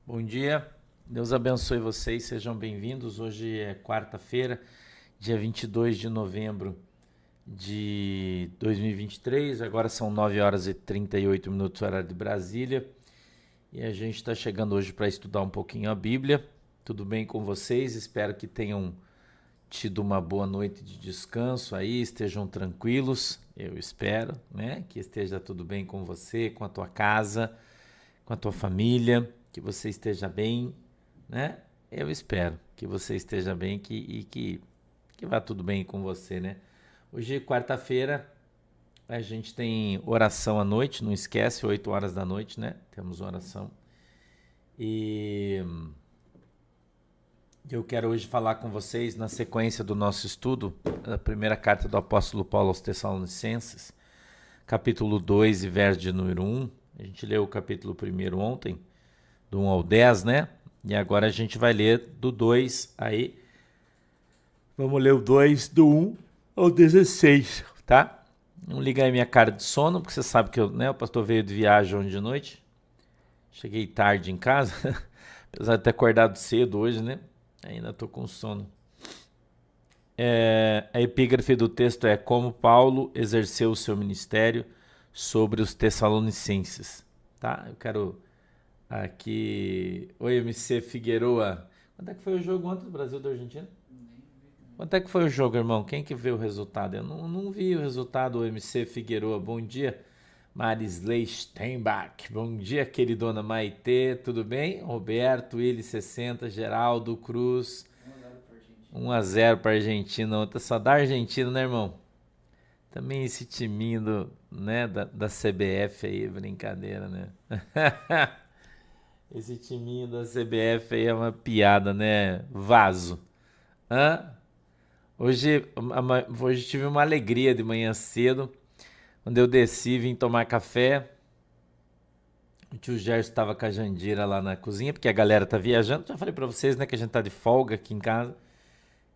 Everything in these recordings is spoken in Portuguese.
Bom dia, Deus abençoe vocês, sejam bem-vindos. Hoje é quarta-feira, dia 22 de novembro de 2023. Agora são 9 horas e 38 minutos, horário de Brasília. E a gente está chegando hoje para estudar um pouquinho a Bíblia. Tudo bem com vocês? Espero que tenham tido uma boa noite de descanso aí, estejam tranquilos. Eu espero, né? Que esteja tudo bem com você, com a tua casa, com a tua família, que você esteja bem, né? Eu espero que você esteja bem que vá tudo bem com você, né? Hoje, quarta-feira, a gente tem oração à noite, não esquece, 8 horas da noite, né? Temos oração. E eu quero hoje falar com vocês na sequência do nosso estudo, da primeira carta do apóstolo Paulo aos Tessalonicenses, capítulo 2 e verso de número 1. A gente leu o capítulo 1 ontem, do 1 ao 10, né? E agora a gente vai ler do 2 aí. Vamos ler o 2 do 1 ao 16, tá? Não liga aí minha cara de sono, porque você sabe que o pastor veio de viagem ontem de noite. Cheguei tarde em casa, apesar de ter acordado cedo hoje, né? Ainda tô com sono. A epígrafe do texto é como Paulo exerceu o seu ministério sobre os Tessalonicenses, tá? Eu quero aqui. Oi, MC Figueroa. Quanto é que foi o jogo ontem do Brasil e da Argentina? Quanto é que foi o jogo, irmão? Quem que viu o resultado? Eu não vi o resultado, o MC Figueroa. Bom dia, Marisley Steinbach. Bom dia, queridona Maitê. Tudo bem? Roberto, Willi 60, Geraldo Cruz. 1-0 para a Argentina. Ontem só da Argentina, né, irmão? Também esse timinho da CBF aí, brincadeira, né? Esse timinho da CBF aí é uma piada, né? Vaso. Hã? Hoje tive uma alegria de manhã cedo. Quando eu desci, vim tomar café. O tio Gerson estava com a Jandira lá na cozinha, porque a galera tá viajando. Já falei pra vocês, né, que a gente tá de folga aqui em casa.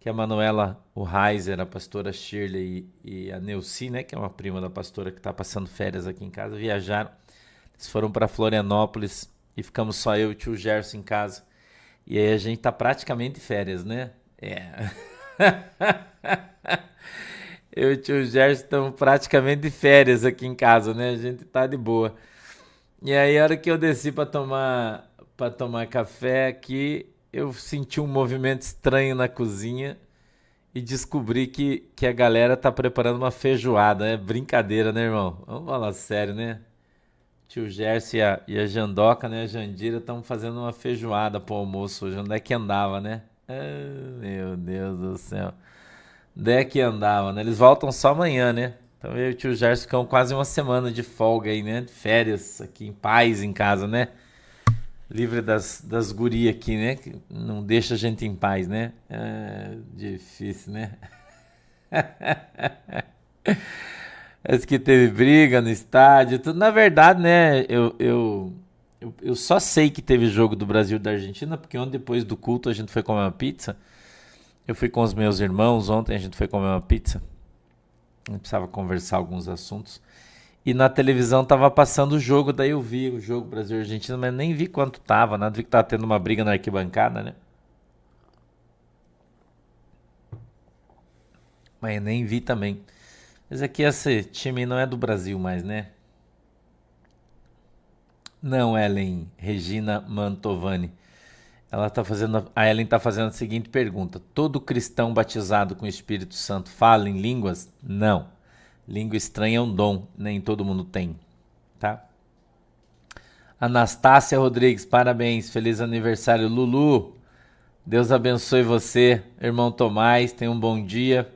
Que a Manuela, o Heiser, a pastora Shirley e a Neuci, né, que é uma prima da pastora que tá passando férias aqui em casa, viajaram. Eles foram para Florianópolis e ficamos só eu e o tio Gerson em casa. E aí a gente tá praticamente de férias, né? É. Eu e o tio Gerson estamos praticamente de férias aqui em casa, né? A gente tá de boa. E aí a hora que eu desci para tomar café aqui, eu senti um movimento estranho na cozinha e descobri que a galera tá preparando uma feijoada. É brincadeira, né, irmão? Vamos falar sério, né? Tio Gerson e a Jandoca, né? A Jandira estão fazendo uma feijoada pro almoço hoje. Onde é que andava, né? Ah, meu Deus do céu. Onde é que andava, né? Eles voltam só amanhã, né? Então eu e o tio Gerson ficam quase uma semana de folga aí, né? De férias aqui em paz em casa, né? Livre das gurias aqui, né? Que não deixa a gente em paz, né? É difícil, né? Parece que teve briga no estádio, tudo. Na verdade, né? Eu só sei que teve jogo do Brasil e da Argentina, porque ontem, depois do culto, a gente foi comer uma pizza. Eu fui com os meus irmãos ontem, a gente foi comer uma pizza. A gente precisava conversar alguns assuntos. E na televisão tava passando o jogo, daí eu vi o jogo Brasil e Argentina, mas nem vi quanto tava, nada, vi que tava tendo uma briga na arquibancada, né? Mas nem vi também. Mas aqui esse time não é do Brasil mais, né? Não, Ellen Regina Mantovani. A Ellen tá fazendo a seguinte pergunta: todo cristão batizado com o Espírito Santo fala em línguas? Não. Língua estranha é um dom, nem todo mundo tem, tá? Anastácia Rodrigues, parabéns, feliz aniversário, Lulu. Deus abençoe você, irmão Tomás, tenha um bom dia,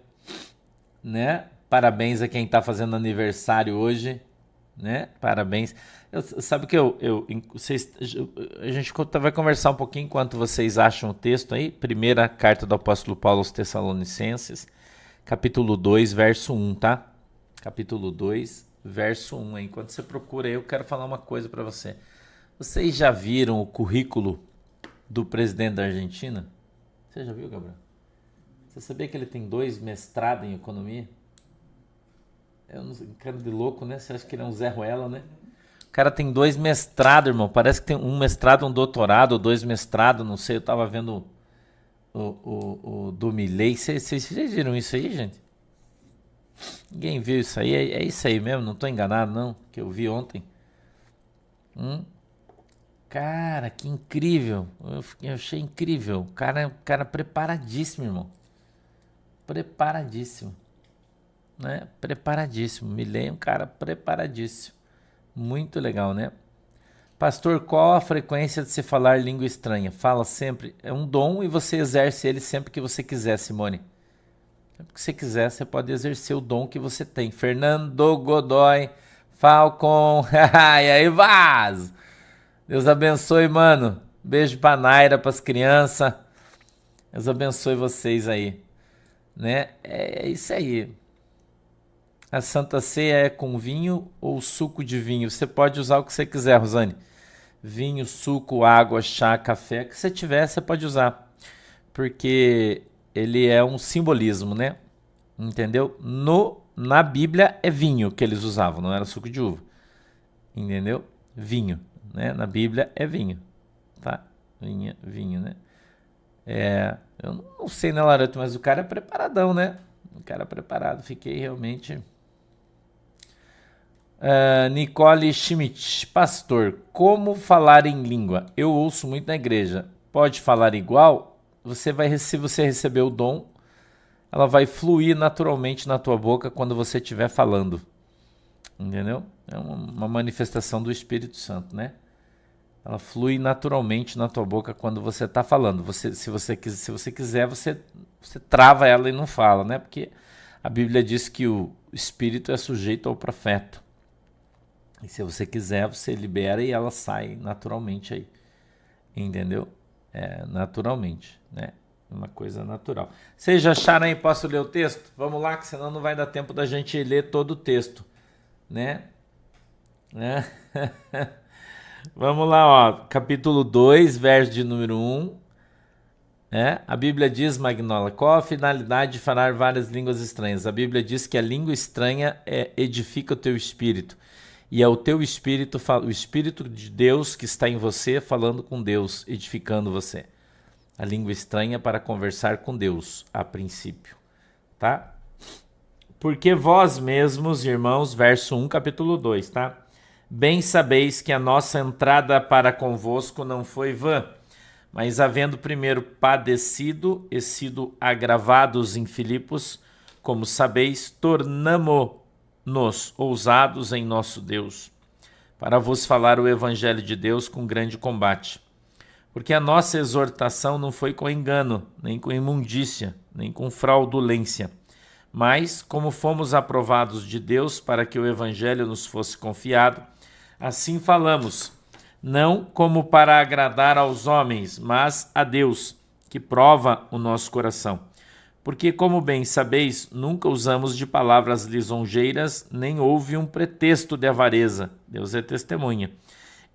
né? Parabéns a quem tá fazendo aniversário hoje, né? Parabéns. Sabe que a gente vai conversar um pouquinho enquanto vocês acham o texto aí. Primeira carta do apóstolo Paulo aos Tessalonicenses, capítulo 2, verso 1, tá? Capítulo 2, verso 1. Enquanto você procura aí, eu quero falar uma coisa para você. Vocês já viram o currículo do presidente da Argentina? Você já viu, Gabriel? Você sabia que ele tem 2 mestrados em economia? É um cara de louco, né? Você acha que ele é um Zé Ruela, né? cara tem 2 mestrados, irmão. Parece que tem um mestrado, um doutorado, ou 2 mestrados, não sei. Eu tava vendo o do Milley. Vocês viram isso aí, gente? Ninguém viu isso aí? É isso aí mesmo, não tô enganado, não. Que eu vi ontem. Cara, que incrível. Eu achei incrível. O cara preparadíssimo, irmão. Preparadíssimo. Né? Preparadíssimo. Milley é um cara preparadíssimo. Muito legal, né? Pastor, qual a frequência de se falar língua estranha? Fala sempre. É um dom e você exerce ele sempre que você quiser, Simone. Sempre que você quiser, você pode exercer o dom que você tem. Fernando Godoy, Falcon. E aí, Vaz! Deus abençoe, mano. Beijo pra Naira, pras crianças. Deus abençoe vocês aí. Né? É isso aí. A Santa Ceia é com vinho ou suco de vinho? Você pode usar o que você quiser, Rosane. Vinho, suco, água, chá, café, o que você tiver, você pode usar. Porque ele é um simbolismo, né? Entendeu? Na Bíblia é vinho que eles usavam, não era suco de uva. Entendeu? Vinho, né? Na Bíblia é vinho, tá? Vinho, né? Eu não sei, né, Laroto, mas o cara é preparadão, né? O cara é preparado, fiquei realmente... Nicole Schmidt, pastor, como falar em língua? Eu ouço muito na igreja. Pode falar igual? Se você receber o dom, ela vai fluir naturalmente na tua boca quando você estiver falando. Entendeu? É uma manifestação do Espírito Santo, né? Ela flui naturalmente na tua boca quando você está falando. Se você quiser, você trava ela e não fala, né? Porque a Bíblia diz que o Espírito é sujeito ao profeta. E se você quiser, você libera e ela sai naturalmente aí. Entendeu? Naturalmente, né? Uma coisa natural. Vocês já acharam aí? Posso ler o texto? Vamos lá, que senão não vai dar tempo da gente ler todo o texto, né? Vamos lá, ó. Capítulo 2, verso de número 1. A Bíblia diz, Magnola, qual a finalidade de falar várias línguas estranhas? A Bíblia diz que a língua estranha edifica o teu espírito. E é o teu espírito, o Espírito de Deus que está em você, falando com Deus, edificando você. A língua estranha para conversar com Deus, a princípio. Tá? Porque vós mesmos, irmãos, verso 1, capítulo 2, tá? Bem sabeis que a nossa entrada para convosco não foi vã, mas havendo primeiro padecido e sido agravados em Filipos, como sabeis, tornamo-nos ousados em nosso Deus, para vos falar o evangelho de Deus com grande combate. Porque a nossa exortação não foi com engano, nem com imundícia, nem com fraudulência, mas como fomos aprovados de Deus para que o evangelho nos fosse confiado, assim falamos, não como para agradar aos homens, mas a Deus, que prova o nosso coração. Porque, como bem sabeis, nunca usamos de palavras lisonjeiras, nem houve um pretexto de avareza. Deus é testemunha.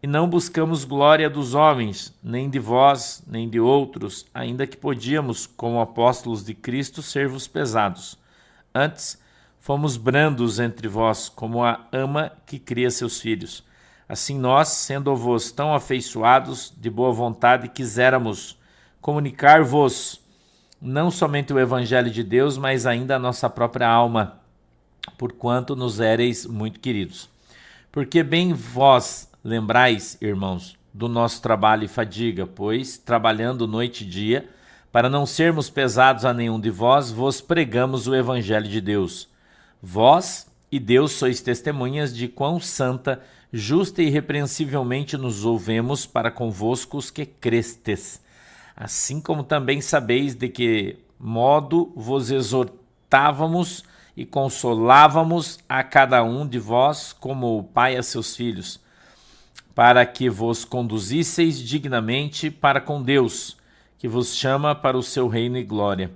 E não buscamos glória dos homens, nem de vós, nem de outros, ainda que podíamos, como apóstolos de Cristo, ser-vos pesados. Antes, fomos brandos entre vós, como a ama que cria seus filhos. Assim nós, sendo-vos tão afeiçoados, de boa vontade, quiséramos comunicar-vos não somente o evangelho de Deus, mas ainda a nossa própria alma, porquanto nos éreis muito queridos. Porque bem vós lembrais, irmãos, do nosso trabalho e fadiga, pois, trabalhando noite e dia, para não sermos pesados a nenhum de vós, vos pregamos o evangelho de Deus. Vós e Deus sois testemunhas de quão santa, justa e irrepreensivelmente nos ouvemos para convosco os que crestes. Assim como também sabeis de que modo vos exortávamos e consolávamos a cada um de vós, como o pai a seus filhos, para que vos conduzisseis dignamente para com Deus, que vos chama para o seu reino e glória.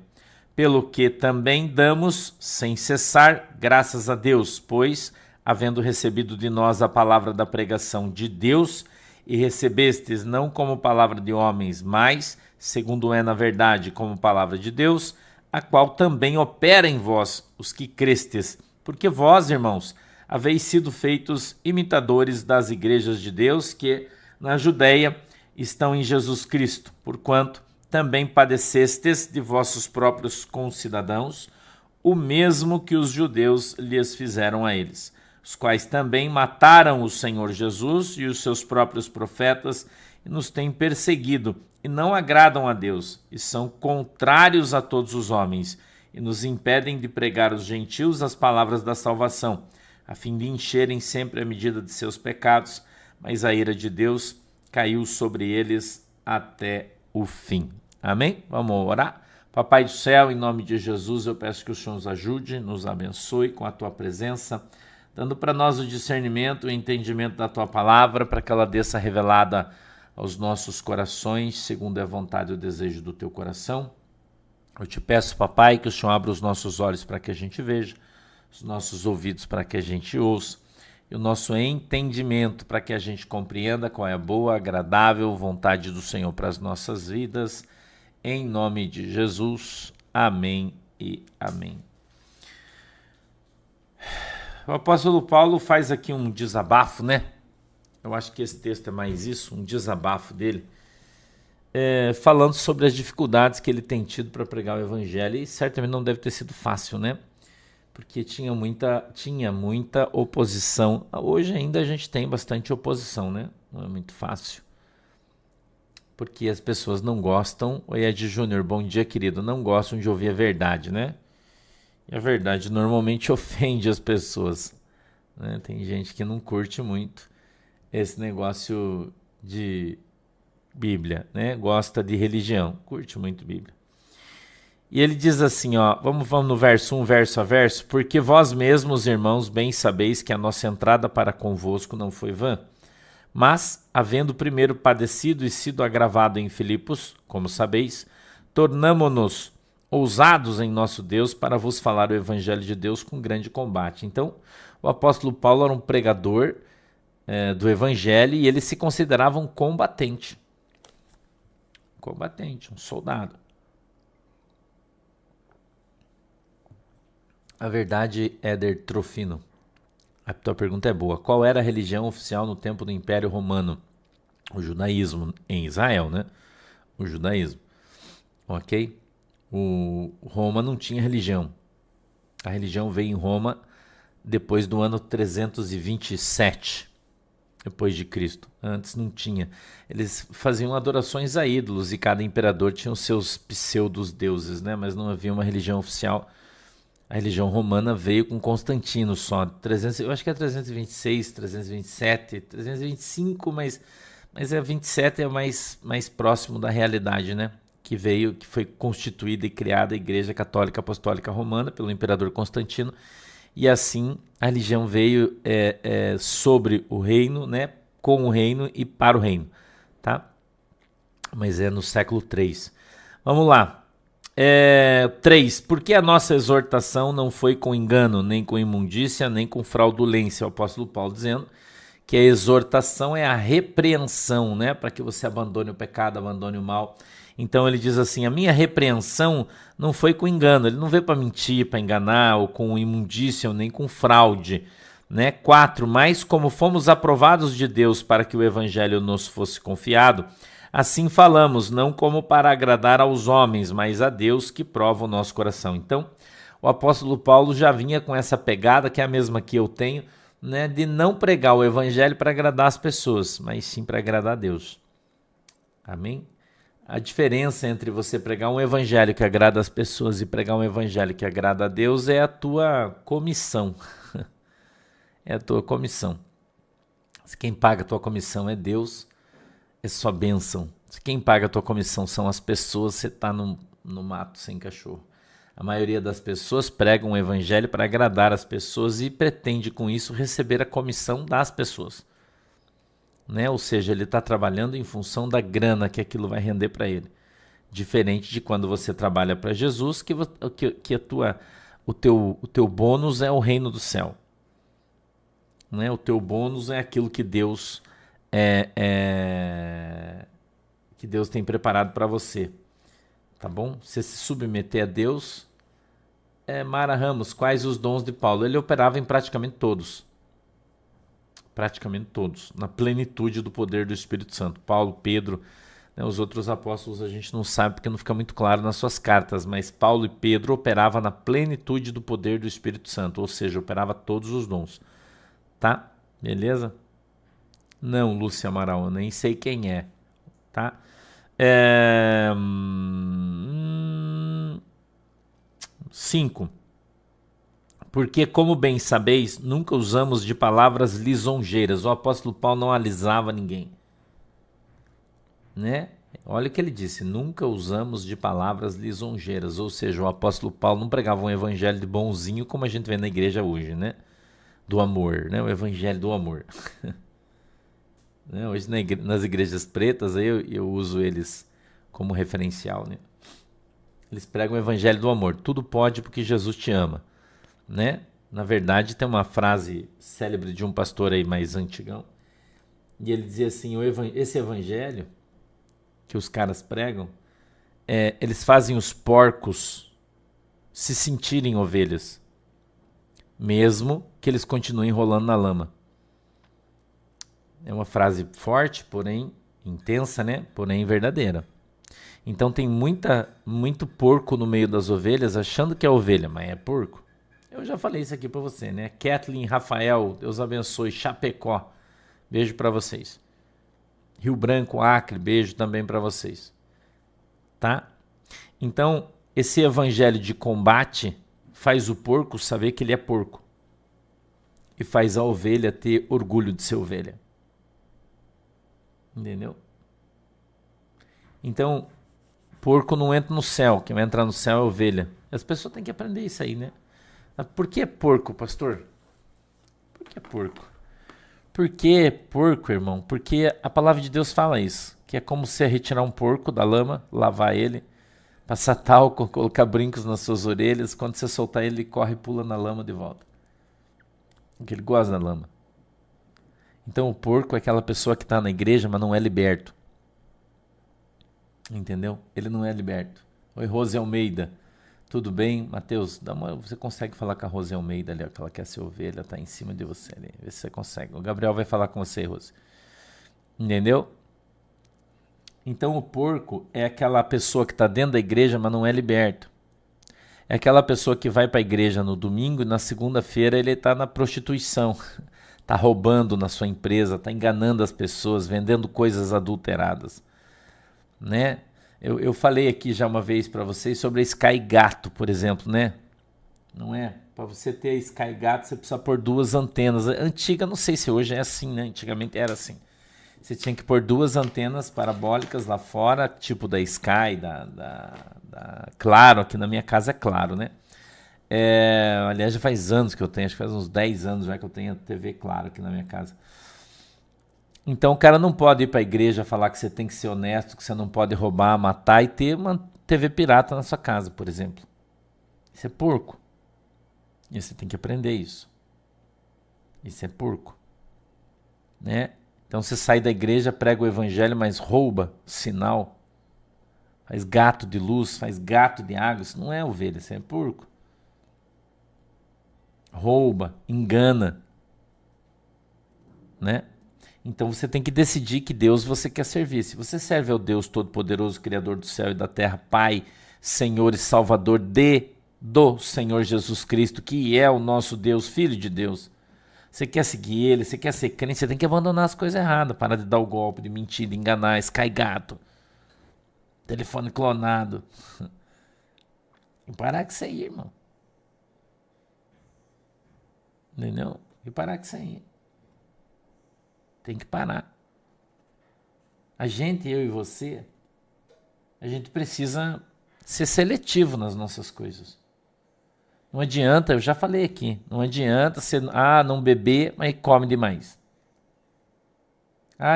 Pelo que também damos, sem cessar, graças a Deus, pois, havendo recebido de nós a palavra da pregação de Deus, e recebestes não como palavra de homens, mas, segundo é na verdade, como palavra de Deus, a qual também opera em vós, os que crestes. Porque vós, irmãos, haveis sido feitos imitadores das igrejas de Deus que na Judéia estão em Jesus Cristo, porquanto também padecestes de vossos próprios concidadãos, o mesmo que os judeus lhes fizeram a eles, os quais também mataram o Senhor Jesus e os seus próprios profetas e nos têm perseguido e não agradam a Deus e são contrários a todos os homens e nos impedem de pregar aos gentios as palavras da salvação, a fim de encherem sempre a medida de seus pecados, mas a ira de Deus caiu sobre eles até o fim. Amém? Vamos orar? Papai do céu, em nome de Jesus, eu peço que o Senhor nos ajude, nos abençoe com a tua presença, dando para nós o discernimento e o entendimento da tua palavra, para que ela desça revelada aos nossos corações, segundo a vontade e o desejo do teu coração. Eu te peço, papai, que o Senhor abra os nossos olhos para que a gente veja, os nossos ouvidos para que a gente ouça, e o nosso entendimento para que a gente compreenda qual é a boa, agradável vontade do Senhor para as nossas vidas. Em nome de Jesus, amém e amém. O apóstolo Paulo faz aqui um desabafo, né? Eu acho que esse texto é mais isso, um desabafo dele, falando sobre as dificuldades que ele tem tido para pregar o evangelho, e certamente não deve ter sido fácil, né? Porque tinha muita oposição. Hoje ainda a gente tem bastante oposição, né? Não é muito fácil. Porque as pessoas não gostam. Oi, Ed Júnior, bom dia, querido. Não gostam de ouvir a verdade, né? E a verdade normalmente ofende as pessoas, né? Tem gente que não curte muito esse negócio de Bíblia, né? Gosta de religião, curte muito Bíblia. E ele diz assim, ó, vamos no verso 1, verso a verso. Porque vós mesmos, irmãos, bem sabeis que a nossa entrada para convosco não foi vã. Mas, havendo primeiro padecido e sido agravado em Filipos, como sabeis, tornamo-nos ousados em nosso Deus para vos falar o evangelho de Deus com grande combate. Então, o apóstolo Paulo era um pregador do evangelho e ele se considerava um combatente. Um soldado. A verdade, Éder Trofino. A tua pergunta é boa. Qual era a religião oficial no tempo do Império Romano? O judaísmo em Israel, né? O judaísmo. Ok? Roma não tinha religião. A religião veio em Roma depois do ano 327, depois de Cristo. Antes não tinha. Eles faziam adorações a ídolos e cada imperador tinha os seus pseudos-deuses, né? Mas não havia uma religião oficial. A religião romana veio com Constantino só, eu acho que é 326, 327, 325, mas a 27 é mais próximo da realidade, né? Que foi constituída e criada a Igreja Católica Apostólica Romana pelo imperador Constantino, e assim a religião veio sobre o reino, né? Com o reino e para o reino, tá? Mas é no século III. Vamos lá. 3. Porque a nossa exortação não foi com engano, nem com imundícia, nem com fraudulência. O apóstolo Paulo dizendo que a exortação é a repreensão, né? Para que você abandone o pecado, abandone o mal. Então ele diz assim, a minha repreensão não foi com engano. Ele não veio para mentir, para enganar, ou com imundícia, ou nem com fraude, né? 4. Mas como fomos aprovados de Deus para que o evangelho nos fosse confiado, assim falamos, não como para agradar aos homens, mas a Deus que prova o nosso coração. Então, o apóstolo Paulo já vinha com essa pegada, que é a mesma que eu tenho, né, de não pregar o evangelho para agradar as pessoas, mas sim para agradar a Deus. Amém? A diferença entre você pregar um evangelho que agrada as pessoas e pregar um evangelho que agrada a Deus é a tua comissão. É a tua comissão. Quem paga a tua comissão é Deus, é só bênção. Quem paga a tua comissão são as pessoas, você está no mato sem cachorro. A maioria das pessoas pregam o evangelho para agradar as pessoas e pretende com isso receber a comissão das pessoas, né? Ou seja, ele está trabalhando em função da grana que aquilo vai render para ele. Diferente de quando você trabalha para Jesus, que o teu bônus é o reino do céu, né? O teu bônus é aquilo que Deus que Deus tem preparado para você, tá bom? Você se submeter a Deus. Mara Ramos, quais os dons de Paulo? Ele operava em praticamente todos, praticamente todos, na plenitude do poder do Espírito Santo. Paulo, Pedro, né, os outros apóstolos a gente não sabe porque não fica muito claro nas suas cartas, mas Paulo e Pedro operavam na plenitude do poder do Espírito Santo, ou seja, operava todos os dons. Tá? Beleza? Não, Lúcia Amaral, eu nem sei quem é. Tá? 5. Porque, como bem sabeis, nunca usamos de palavras lisonjeiras. O apóstolo Paulo não alisava ninguém. Né? Olha o que ele disse, nunca usamos de palavras lisonjeiras. Ou seja, o apóstolo Paulo não pregava um evangelho de bonzinho como a gente vê na igreja hoje, né? Do amor, né? O evangelho do amor. Né? Hoje nas igrejas pretas eu uso eles como referencial, né? Eles pregam o evangelho do amor. Tudo pode porque Jesus te ama. Né? Na verdade, tem uma frase célebre de um pastor aí mais antigão, e ele dizia assim, esse evangelho que os caras pregam, eles fazem os porcos se sentirem ovelhas, mesmo que eles continuem rolando na lama. É uma frase forte, porém intensa, né? Porém verdadeira. Então tem muito porco no meio das ovelhas, achando que é ovelha, mas é porco. Eu já falei isso aqui pra você, né? Kathleen, Rafael, Deus abençoe. Chapecó, beijo pra vocês. Rio Branco, Acre, beijo também pra vocês. Tá? Então, esse evangelho de combate faz o porco saber que ele é porco. E faz a ovelha ter orgulho de ser ovelha. Entendeu? Então, porco não entra no céu. Quem vai entrar no céu é a ovelha. As pessoas têm que aprender isso aí, né? Por que porco, pastor? Por que porco? Por que porco, irmão? Porque a palavra de Deus fala isso. Que é como se retirar um porco da lama, lavar ele, passar talco, colocar brincos nas suas orelhas. Quando você soltar ele, ele corre e pula na lama de volta. Porque ele gosta da lama. Então o porco é aquela pessoa que está na igreja, mas não é liberto. Entendeu? Ele não é liberto. Oi, Rose Almeida. Tudo bem, Matheus? Você consegue falar com a Rose Almeida ali, ó, que ela quer ser ovelha, tá em cima de você ali. Vê se você consegue. O Gabriel vai falar com você, Rose. Entendeu? Então o porco é aquela pessoa que está dentro da igreja, mas não é liberto. É aquela pessoa que vai para a igreja no domingo e na segunda-feira ele está na prostituição. Está roubando na sua empresa, está enganando as pessoas, vendendo coisas adulteradas. Né? Eu falei aqui já uma vez para vocês sobre a Sky Gato, por exemplo, né? Não é? Para você ter a Sky Gato, você precisa pôr 2 antenas. Antiga, não sei se hoje é assim, né? Antigamente era assim. Você tinha que pôr 2 antenas parabólicas lá fora, tipo da Sky, da Claro, aqui na minha casa é Claro, né? Aliás, já faz anos que eu tenho, acho que faz uns 10 anos já que eu tenho a TV Claro aqui na minha casa. Então o cara não pode ir para a igreja falar que você tem que ser honesto, que você não pode roubar, matar e ter uma TV pirata na sua casa, por exemplo. Isso é porco. E você tem que aprender isso. Isso é porco. Né? Então você sai da igreja, prega o evangelho, mas rouba sinal. Faz gato de luz, faz gato de água. Isso não é ovelha, isso é porco. Rouba, engana. Né? Então você tem que decidir que Deus você quer servir. Se você serve ao Deus Todo-Poderoso, Criador do céu e da terra, Pai, Senhor e Salvador do Senhor Jesus Cristo, que é o nosso Deus, Filho de Deus. Você quer seguir Ele, você quer ser crente, você tem que abandonar as coisas erradas. Parar de dar o golpe, de mentir, de enganar, Sky Gato, telefone clonado. E parar com isso aí, irmão. Entendeu? E parar com isso aí. Tem que parar. A gente, eu e você, a gente precisa ser seletivo nas nossas coisas. Não adianta, eu já falei aqui, não adianta você não beber, mas come demais.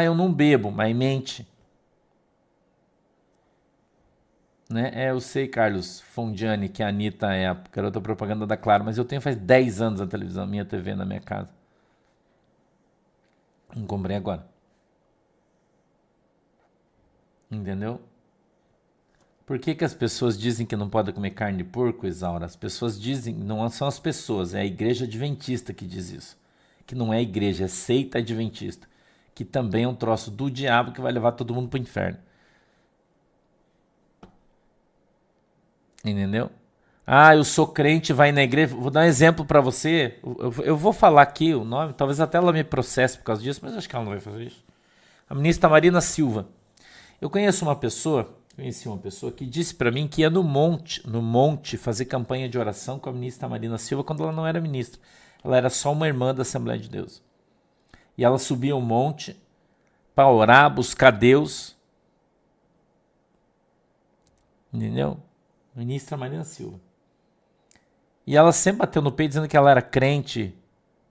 Eu não bebo, mas mente. Né? Eu sei, Carlos Fondiani, que a Anitta é a garota propaganda da Claro, mas eu tenho faz 10 anos a televisão, a minha TV na minha casa. Não comprei agora. Entendeu? Por que as pessoas dizem que não pode comer carne de porco, Isaura? As pessoas dizem, não são as pessoas, é a igreja adventista que diz isso. que não é igreja, é seita adventista, que também é um troço do diabo que vai levar todo mundo para o inferno. Entendeu? Ah, eu sou crente, vai na igreja. Vou dar um exemplo para você. Eu vou falar aqui o nome, talvez até ela me processe por causa disso, mas acho que ela não vai fazer isso. A ministra Marina Silva. Eu conheci uma pessoa que disse para mim que ia no monte fazer campanha de oração com a ministra Marina Silva quando ela não era ministra. Ela era só uma irmã da Assembleia de Deus. E ela subia um monte para orar, buscar Deus. Entendeu? Ministra Marina Silva. E ela sempre bateu no peito dizendo que ela era crente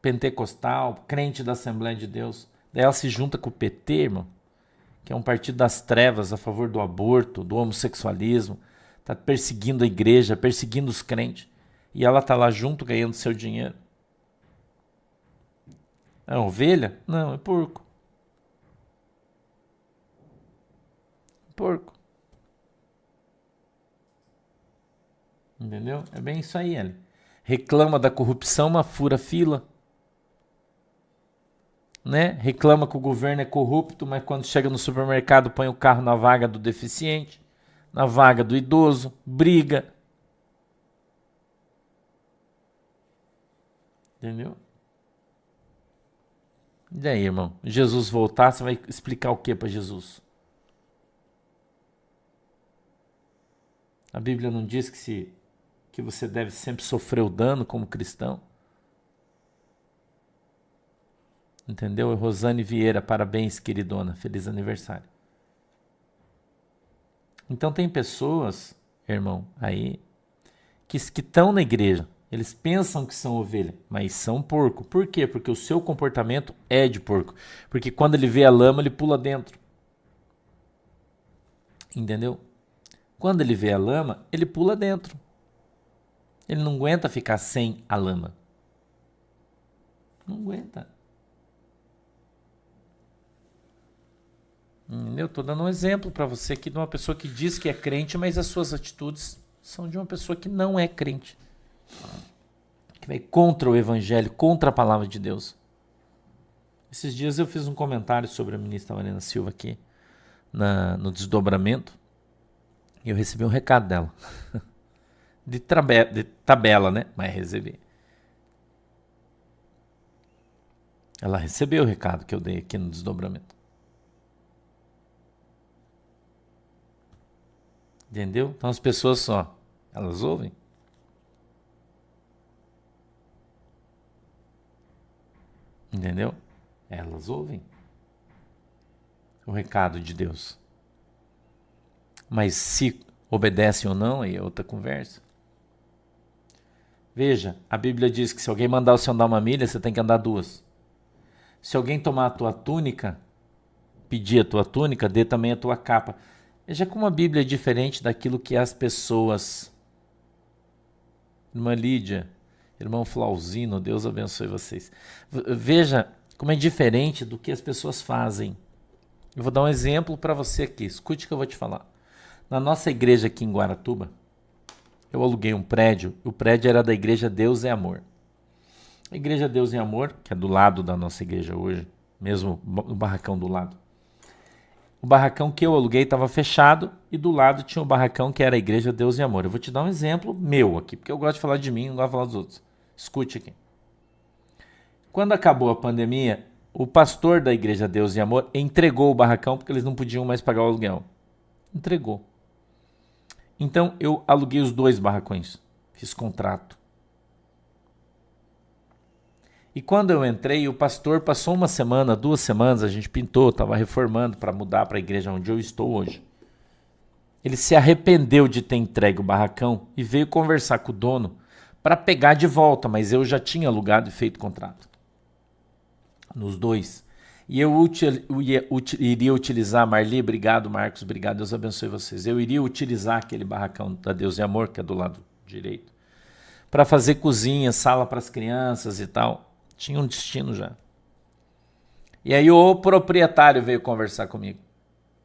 pentecostal, crente da Assembleia de Deus. Daí ela se junta com o PT, irmão, que é um partido das trevas a favor do aborto, do homossexualismo, está perseguindo a igreja, perseguindo os crentes. E ela está lá junto ganhando seu dinheiro. É ovelha? Não, é porco. Porco. Entendeu? É bem isso aí, ele. Reclama da corrupção, mas fura fila. Né? Reclama que o governo é corrupto, mas quando chega no supermercado põe o carro na vaga do deficiente, na vaga do idoso, briga. Entendeu? E daí, irmão? Jesus voltar, você vai explicar o que para Jesus? A Bíblia não diz que você deve sempre sofrer o dano como cristão? Entendeu? Rosane Vieira, parabéns, queridona. Feliz aniversário. Então tem pessoas, irmão, aí, que estão na igreja. Eles pensam que são ovelha, mas são porco. Por quê? Porque o seu comportamento é de porco. Porque quando ele vê a lama, ele pula dentro. Entendeu? Quando ele vê a lama, ele pula dentro. Ele não aguenta ficar sem a lama. Não aguenta. Eu estou dando um exemplo para você aqui de uma pessoa que diz que é crente, mas as suas atitudes são de uma pessoa que não é crente. Que vai contra o evangelho, contra a palavra de Deus. Esses dias eu fiz um comentário sobre a ministra Marina Silva aqui, no desdobramento, e eu recebi um recado dela. De tabela, né? Mas recebi. Ela recebeu o recado que eu dei aqui no desdobramento. Entendeu? Então as pessoas só, elas ouvem. Entendeu? Elas ouvem o recado de Deus. Mas se obedecem ou não, aí é outra conversa. Veja, a Bíblia diz que se alguém mandar você andar uma milha, você tem que andar 2. Se alguém tomar a tua túnica, pedir a tua túnica, dê também a tua capa. Veja como a Bíblia é diferente daquilo que as pessoas... Irmã Lídia, irmão Flauzino, Deus abençoe vocês. Veja como é diferente do que as pessoas fazem. Eu vou dar um exemplo para você aqui. Escute o que eu vou te falar. Na nossa igreja aqui em Guaratuba, eu aluguei um prédio. O prédio era da igreja Deus é Amor. A igreja Deus é Amor, que é do lado da nossa igreja hoje, mesmo o barracão do lado. O barracão que eu aluguei estava fechado e do lado tinha o barracão que era a igreja Deus e Amor. Eu vou te dar um exemplo meu aqui, porque eu gosto de falar de mim, não gosto de falar dos outros. Escute aqui. Quando acabou a pandemia, o pastor da igreja Deus e Amor entregou o barracão porque eles não podiam mais pagar o aluguel. Entregou. Então eu aluguei os 2 barracões, fiz contrato. E quando eu entrei, o pastor passou 1 semana, 2 semanas, a gente pintou, estava reformando para mudar para a igreja onde eu estou hoje. Ele se arrependeu de ter entregue o barracão e veio conversar com o dono para pegar de volta, mas eu já tinha alugado e feito contrato. Nos 2. E eu iria utilizar, Marli, obrigado, Marcos, obrigado, Deus abençoe vocês. Eu iria utilizar aquele barracão da Deus e Amor, que é do lado direito, para fazer cozinha, sala para as crianças e tal. Tinha um destino já. E aí o proprietário veio conversar comigo,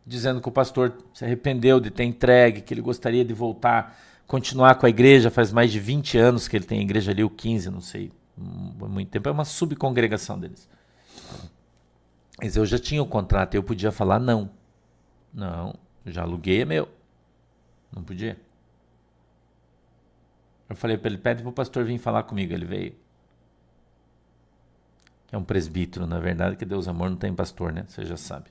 dizendo que o pastor se arrependeu de ter entregue, que ele gostaria de voltar, continuar com a igreja. Faz mais de 20 anos que ele tem a igreja ali, ou 15, não sei. há muito tempo, é uma subcongregação deles. Mas eu já tinha o contrato, eu podia falar não. Não, já aluguei, é meu. Não podia. Eu falei para ele, pede para o pastor vir falar comigo. Ele veio. É um presbítero, na verdade, que Deus amor não tem pastor, né? Você já sabe.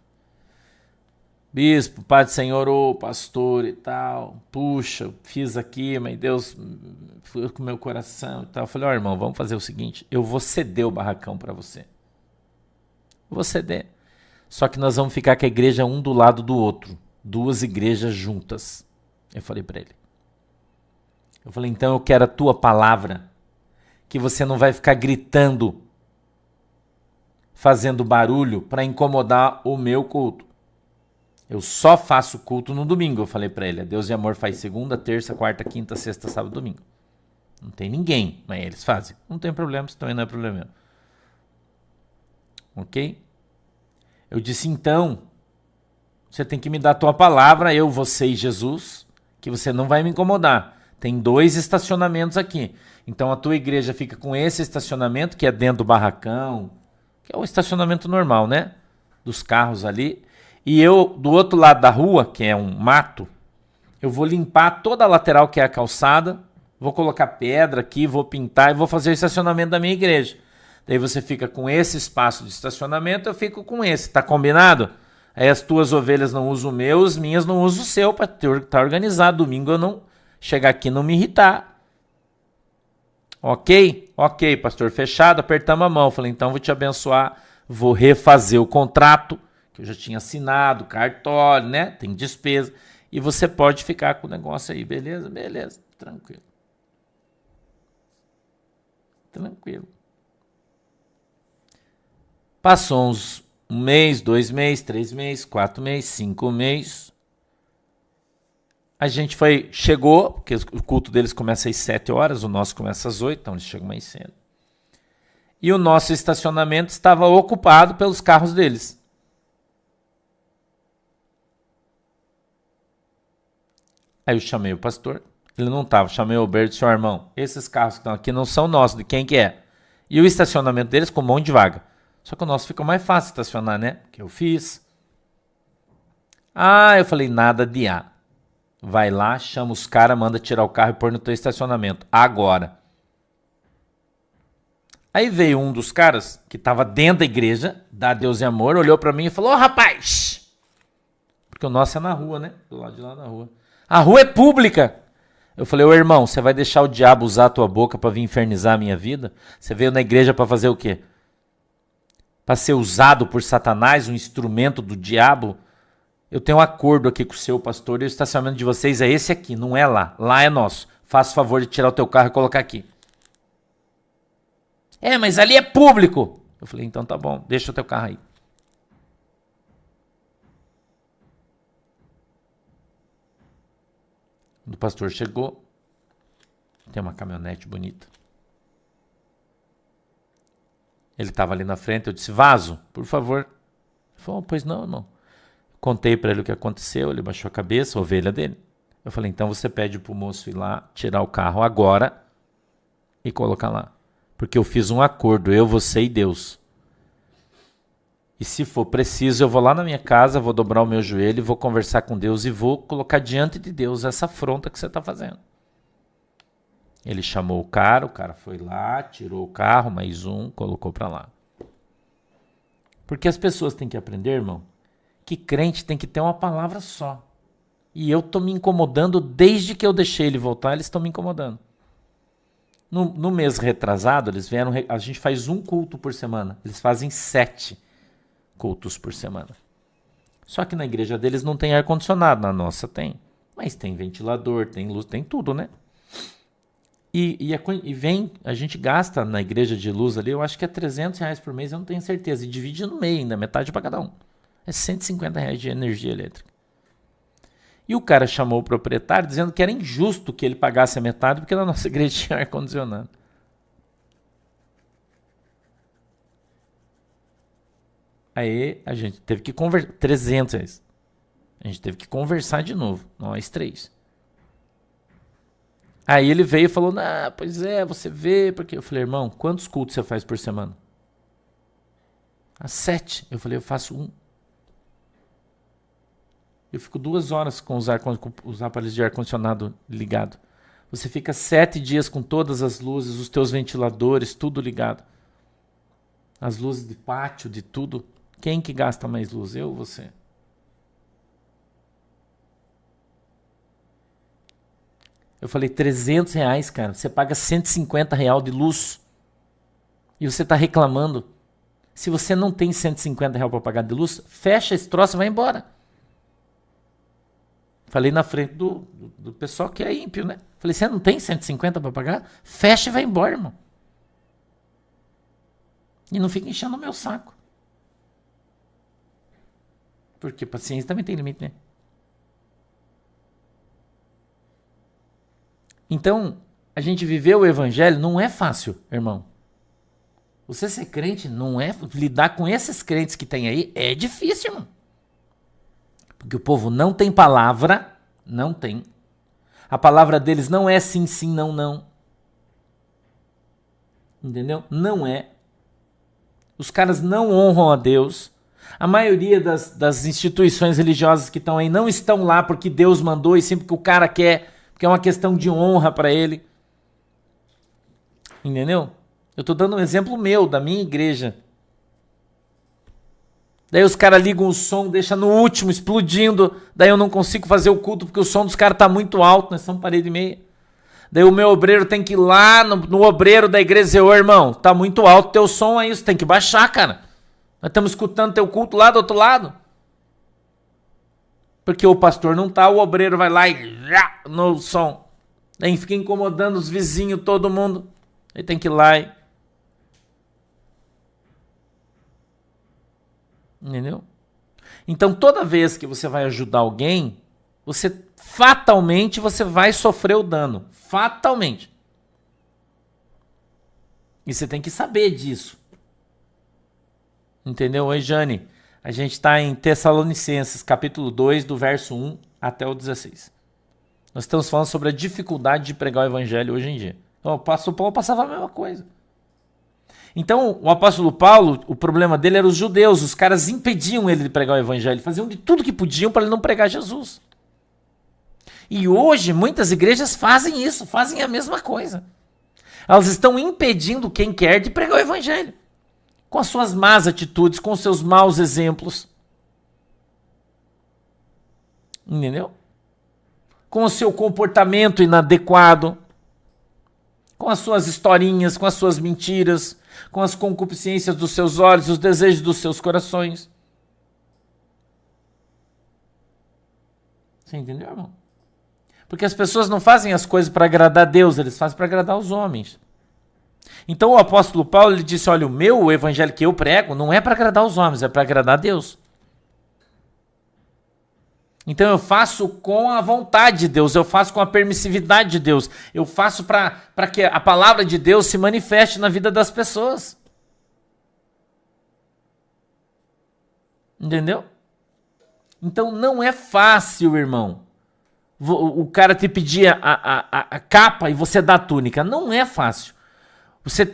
Bispo, Pai do Senhor, ô pastor e tal. Puxa, fiz aqui, mas Deus foi com o meu coração e tal. Eu falei, ó irmão, vamos fazer o seguinte. Eu vou ceder o barracão para você. Vou ceder. Só que nós vamos ficar com a igreja um do lado do outro. 2 igrejas juntas. Eu falei para ele. Eu falei, então eu quero a tua palavra. Que você não vai ficar gritando, fazendo barulho para incomodar o meu culto. Eu só faço culto no domingo, eu falei para ele. Deus e Amor faz segunda, terça, quarta, quinta, sexta, sábado, domingo. Não tem ninguém, mas eles fazem. Não tem problema, isso também não é problema. Ok? Eu disse, então, você tem que me dar a tua palavra, eu, você e Jesus, que você não vai me incomodar. Tem 2 estacionamentos aqui. Então a tua igreja fica com esse estacionamento, que é dentro do barracão, que é o estacionamento normal, né? Dos carros ali. E eu, do outro lado da rua, que é um mato, eu vou limpar toda a lateral, que é a calçada, vou colocar pedra aqui, vou pintar e vou fazer o estacionamento da minha igreja. Daí você fica com esse espaço de estacionamento, eu fico com esse. Tá combinado? Aí as tuas ovelhas não usam o meu, as minhas não usam o seu, para estar organizado. Domingo eu não chegar aqui e não me irritar. Ok? Ok, pastor. Fechado, apertamos a mão. Falei, então vou te abençoar, vou refazer o contrato, que eu já tinha assinado, cartório, né? Tem despesa. E você pode ficar com o negócio aí, beleza? Beleza, tranquilo. Tranquilo. Passou uns 1 mês, 2 meses, 3 meses, 4 meses, 5 meses. A gente chegou, porque o culto deles começa às 7 horas, o nosso começa às 8, então eles chegam mais cedo. E o nosso estacionamento estava ocupado pelos carros deles. Aí eu chamei o pastor, ele não estava, chamei o Alberto e disse, irmão, esses carros que estão aqui não são nossos, de quem que é? E o estacionamento deles com um monte de vaga. Só que o nosso fica mais fácil estacionar, né? Que eu fiz. Eu falei, nada de A. Vai lá, chama os caras, manda tirar o carro e pôr no teu estacionamento. Agora. Aí veio um dos caras, que estava dentro da igreja, da Deus e Amor, olhou para mim e falou, rapaz! Porque o nosso é na rua, né? Do lado de lá da rua. A rua é pública! Eu falei, irmão, você vai deixar o diabo usar a tua boca para vir infernizar a minha vida? Você veio na igreja para fazer o quê? Para ser usado por Satanás, um instrumento do diabo? Eu tenho um acordo aqui com o seu pastor e o estacionamento de vocês é esse aqui, não é lá. Lá é nosso. Faça o favor de tirar o teu carro e colocar aqui. Mas ali é público. Eu falei, então tá bom, deixa o teu carro aí. O pastor chegou, tem uma caminhonete bonita. Ele estava ali na frente, eu disse, vaso, por favor. Ele falou, pois não, irmão. Contei para ele o que aconteceu, ele baixou a cabeça, a ovelha dele. Eu falei, então você pede pro moço ir lá, tirar o carro agora e colocar lá. Porque eu fiz um acordo, eu, você e Deus. E se for preciso, eu vou lá na minha casa, vou dobrar o meu joelho, vou conversar com Deus e vou colocar diante de Deus essa afronta que você está fazendo. Ele chamou o cara foi lá, tirou o carro, mais um, colocou para lá. Porque as pessoas têm que aprender, irmão, que crente tem que ter uma palavra só. E eu estou me incomodando desde que eu deixei ele voltar, eles estão me incomodando. No mês retrasado, eles vieram, a gente faz um culto por semana, eles fazem 7 cultos por semana. Só que na igreja deles não tem ar-condicionado, na nossa tem. Mas tem ventilador, tem luz, tem tudo, né? E vem, a gente gasta na igreja de luz ali, eu acho que é R$300 por mês, eu não tenho certeza. E divide no meio ainda, metade para cada um. É R$150 de energia elétrica. E o cara chamou o proprietário dizendo que era injusto que ele pagasse a metade, porque na nossa igreja tinha ar-condicionado. Aí a gente teve que conversar, R$300. A gente teve que conversar de novo, nós 3. Aí ele veio e falou, pois é, você vê, porque... Eu falei, irmão, quantos cultos você faz por semana? 7. Eu falei, eu faço 1. Eu fico 2 horas com os aparelhos de ar-condicionado ligado. Você fica 7 dias com todas as luzes, os teus ventiladores, tudo ligado. As luzes de pátio, de tudo. Quem que gasta mais luz? Eu ou você? Eu falei, R$300, cara. Você paga R$150 de luz. E você está reclamando. Se você não tem R$150 para pagar de luz, fecha esse troço e vai embora. Falei na frente do pessoal que é ímpio, né? Falei, você não tem 150 para pagar? Fecha e vai embora, irmão. E não fica enchendo o meu saco. Porque paciência também tem limite, né? Então, a gente viver o evangelho não é fácil, irmão. Você ser crente não é... Lidar com esses crentes que tem aí é difícil, irmão. Porque o povo não tem palavra, não tem. A palavra deles não é sim, sim, não, não. Entendeu? Não é. Os caras não honram a Deus. A maioria das instituições religiosas que estão aí não estão lá porque Deus mandou e sempre que o cara quer, porque é uma questão de honra para ele. Entendeu? Eu tô dando um exemplo meu, da minha igreja. Daí os caras ligam o som, deixam no último, explodindo. Daí eu não consigo fazer o culto porque o som dos caras tá muito alto, nós somos parede e meia. Daí o meu obreiro tem que ir lá no obreiro da igreja e dizer, ô irmão, tá muito alto teu som aí, você tem que baixar, cara. Nós estamos escutando teu culto lá do outro lado. Porque o pastor não tá, o obreiro vai lá e no som. Daí fica incomodando os vizinhos, todo mundo. Ele tem que ir lá e... Entendeu? Então toda vez que você vai ajudar alguém, fatalmente você vai sofrer o dano. Fatalmente. E você tem que saber disso. Entendeu? Oi, Jane. A gente está em Tessalonicenses, capítulo 2, do verso 1 até o 16. Nós estamos falando sobre a dificuldade de pregar o evangelho hoje em dia. Então, o apóstolo Paulo passava a mesma coisa. Então, o apóstolo Paulo, o problema dele era os judeus. Os caras impediam ele de pregar o evangelho. Faziam de tudo que podiam para ele não pregar Jesus. E hoje, muitas igrejas fazem isso. Fazem a mesma coisa. Elas estão impedindo quem quer de pregar o evangelho. Com as suas más atitudes, com os seus maus exemplos. Entendeu? Com o seu comportamento inadequado. Com as suas historinhas, com as suas mentiras, com as concupiscências dos seus olhos, os desejos dos seus corações. Você entendeu, irmão? Porque as pessoas não fazem as coisas para agradar a Deus, eles fazem para agradar os homens. Então o apóstolo Paulo ele disse, olha, o evangelho que eu prego não é para agradar os homens, é para agradar a Deus. Então eu faço com a vontade de Deus, eu faço com a permissividade de Deus, eu faço para que a palavra de Deus se manifeste na vida das pessoas. Entendeu? Então não é fácil, irmão, o cara te pedir a capa e você dá a túnica. Não é fácil. Você,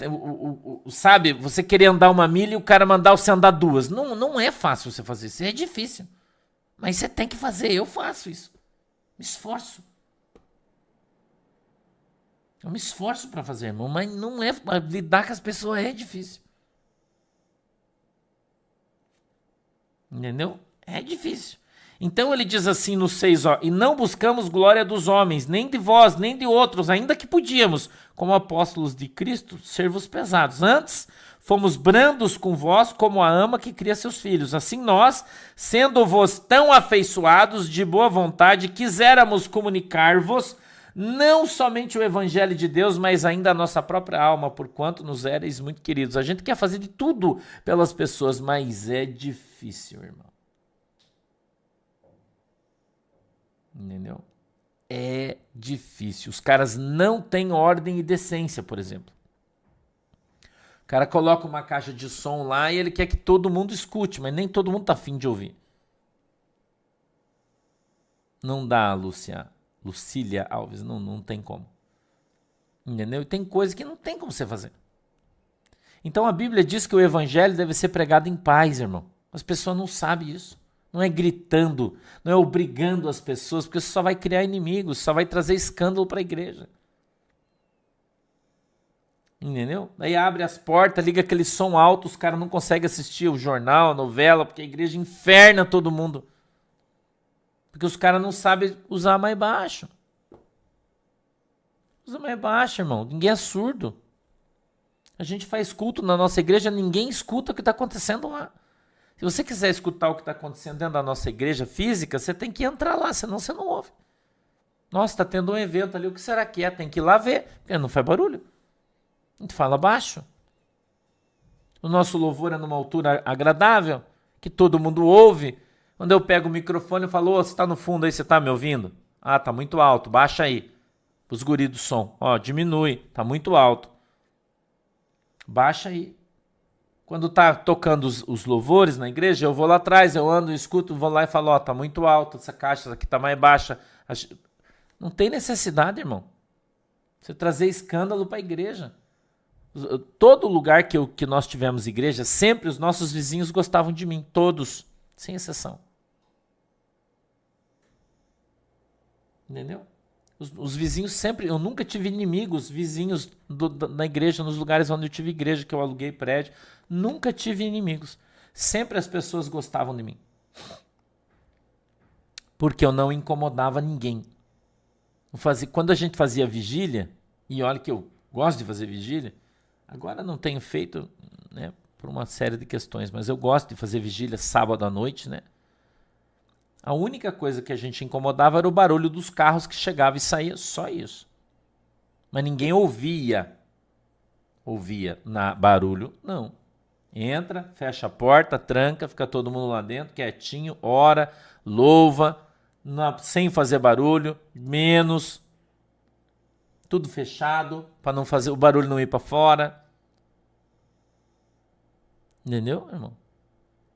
sabe, você querer andar 1 milha e o cara mandar você andar 2. Não é fácil você fazer isso, é difícil. Mas você tem que fazer, eu faço isso. Me esforço. Eu me esforço para fazer, irmão, mas não é, lidar com as pessoas é difícil. Entendeu? É difícil. Então ele diz assim no 6, ó, e não buscamos glória dos homens, nem de vós, nem de outros, ainda que podíamos, como apóstolos de Cristo, ser-vos pesados. Antes, fomos brandos com vós, como a ama que cria seus filhos. Assim nós, sendo-vos tão afeiçoados, de boa vontade, quiséramos comunicar-vos, não somente o evangelho de Deus, mas ainda a nossa própria alma, porquanto nos éreis muito queridos. A gente quer fazer de tudo pelas pessoas, mas é difícil, irmão. Entendeu? É difícil. Os caras não têm ordem e decência, por exemplo. O cara coloca uma caixa de som lá e ele quer que todo mundo escute, mas nem todo mundo tá afim de ouvir. Não dá, Lucília Alves, não tem como. Entendeu? E tem coisa que não tem como você fazer. Então a Bíblia diz que o evangelho deve ser pregado em paz, irmão. As pessoas não sabem isso. Não é gritando, não é obrigando as pessoas, porque isso só vai criar inimigos, só vai trazer escândalo para a igreja. Entendeu? Daí abre as portas, liga aquele som alto, os caras não conseguem assistir o jornal, a novela, porque a igreja inferna todo mundo. Porque os caras não sabem usar mais baixo. Usa mais baixo, irmão. Ninguém é surdo. A gente faz culto na nossa igreja, ninguém escuta o que está acontecendo lá. Se você quiser escutar o que está acontecendo dentro da nossa igreja física, você tem que entrar lá, senão você não ouve. Nossa, está tendo um evento ali, o que será que é? Tem que ir lá ver, porque não faz barulho. A gente fala baixo. O nosso louvor é numa altura agradável, que todo mundo ouve. Quando eu pego o microfone e falo, você está no fundo aí, você está me ouvindo? Ah, tá muito alto, baixa aí. Os guris do som, diminui, tá muito alto. Baixa aí. Quando tá tocando os louvores na igreja, eu vou lá atrás, eu ando, escuto, vou lá e falo, tá muito alto essa caixa, essa aqui tá mais baixa. Não tem necessidade, irmão. Você trazer escândalo para a igreja. Todo lugar que nós tivemos igreja, sempre os nossos vizinhos gostavam de mim, todos, sem exceção. Entendeu? Os vizinhos sempre, eu nunca tive inimigos, vizinhos na igreja, nos lugares onde eu tive igreja, que eu aluguei prédio, nunca tive inimigos. Sempre as pessoas gostavam de mim. Porque eu não incomodava ninguém. Quando a gente fazia vigília, e olha que eu gosto de fazer vigília, agora não tenho feito, né, por uma série de questões, mas eu gosto de fazer vigília sábado à noite, né? A única coisa que a gente incomodava era o barulho dos carros que chegava e saía, só isso. Mas ninguém ouvia barulho, não. Entra, fecha a porta, tranca, fica todo mundo lá dentro, quietinho, ora, louva, sem fazer barulho, menos, tudo fechado, para não fazer o barulho não ir para fora. Entendeu, irmão?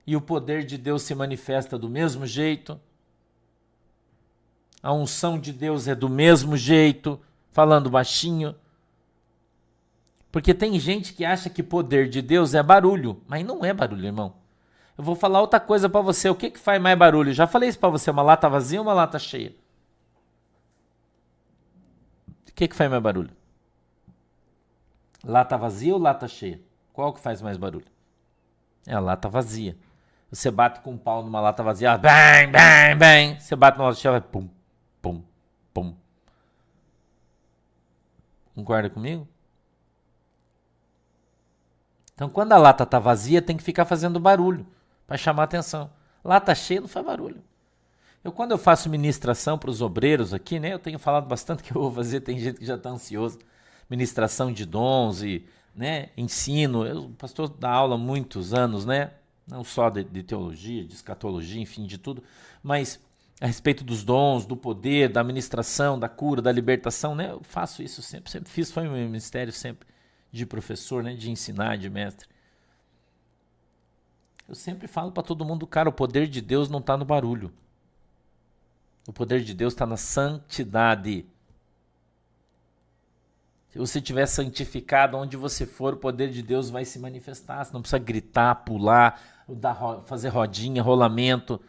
E o poder de Deus se manifesta do mesmo jeito. A unção de Deus é do mesmo jeito, falando baixinho. Porque tem gente que acha que poder de Deus é barulho, mas não é barulho, irmão. Eu vou falar outra coisa para você. O que faz mais barulho? Já falei isso para você, uma lata vazia ou uma lata cheia? O que faz mais barulho? Lata vazia ou lata cheia? Qual que faz mais barulho? É a lata vazia. Você bate com um pau numa lata vazia, bang, bang, bang. Você bate numa lata cheia, vai pum, pum, pum. Concorda comigo? Então, quando a lata tá vazia, tem que ficar fazendo barulho para chamar atenção. Lata cheia não faz barulho. Quando eu faço ministração para os obreiros aqui, né? Eu tenho falado bastante que eu vou fazer, tem gente que já está ansioso. Ministração de dons e, né, ensino. O pastor dá aula há muitos anos, né? Não só de teologia, de escatologia, enfim, de tudo, mas a respeito dos dons, do poder, da ministração, da cura, da libertação, né? Eu faço isso sempre fiz, foi o meu ministério sempre de professor, né? De ensinar, de mestre. Eu sempre falo para todo mundo, cara, o poder de Deus não está no barulho. O poder de Deus está na santidade. Se você estiver santificado, onde você for, o poder de Deus vai se manifestar. Você não precisa gritar, pular, fazer rodinha, rolamento,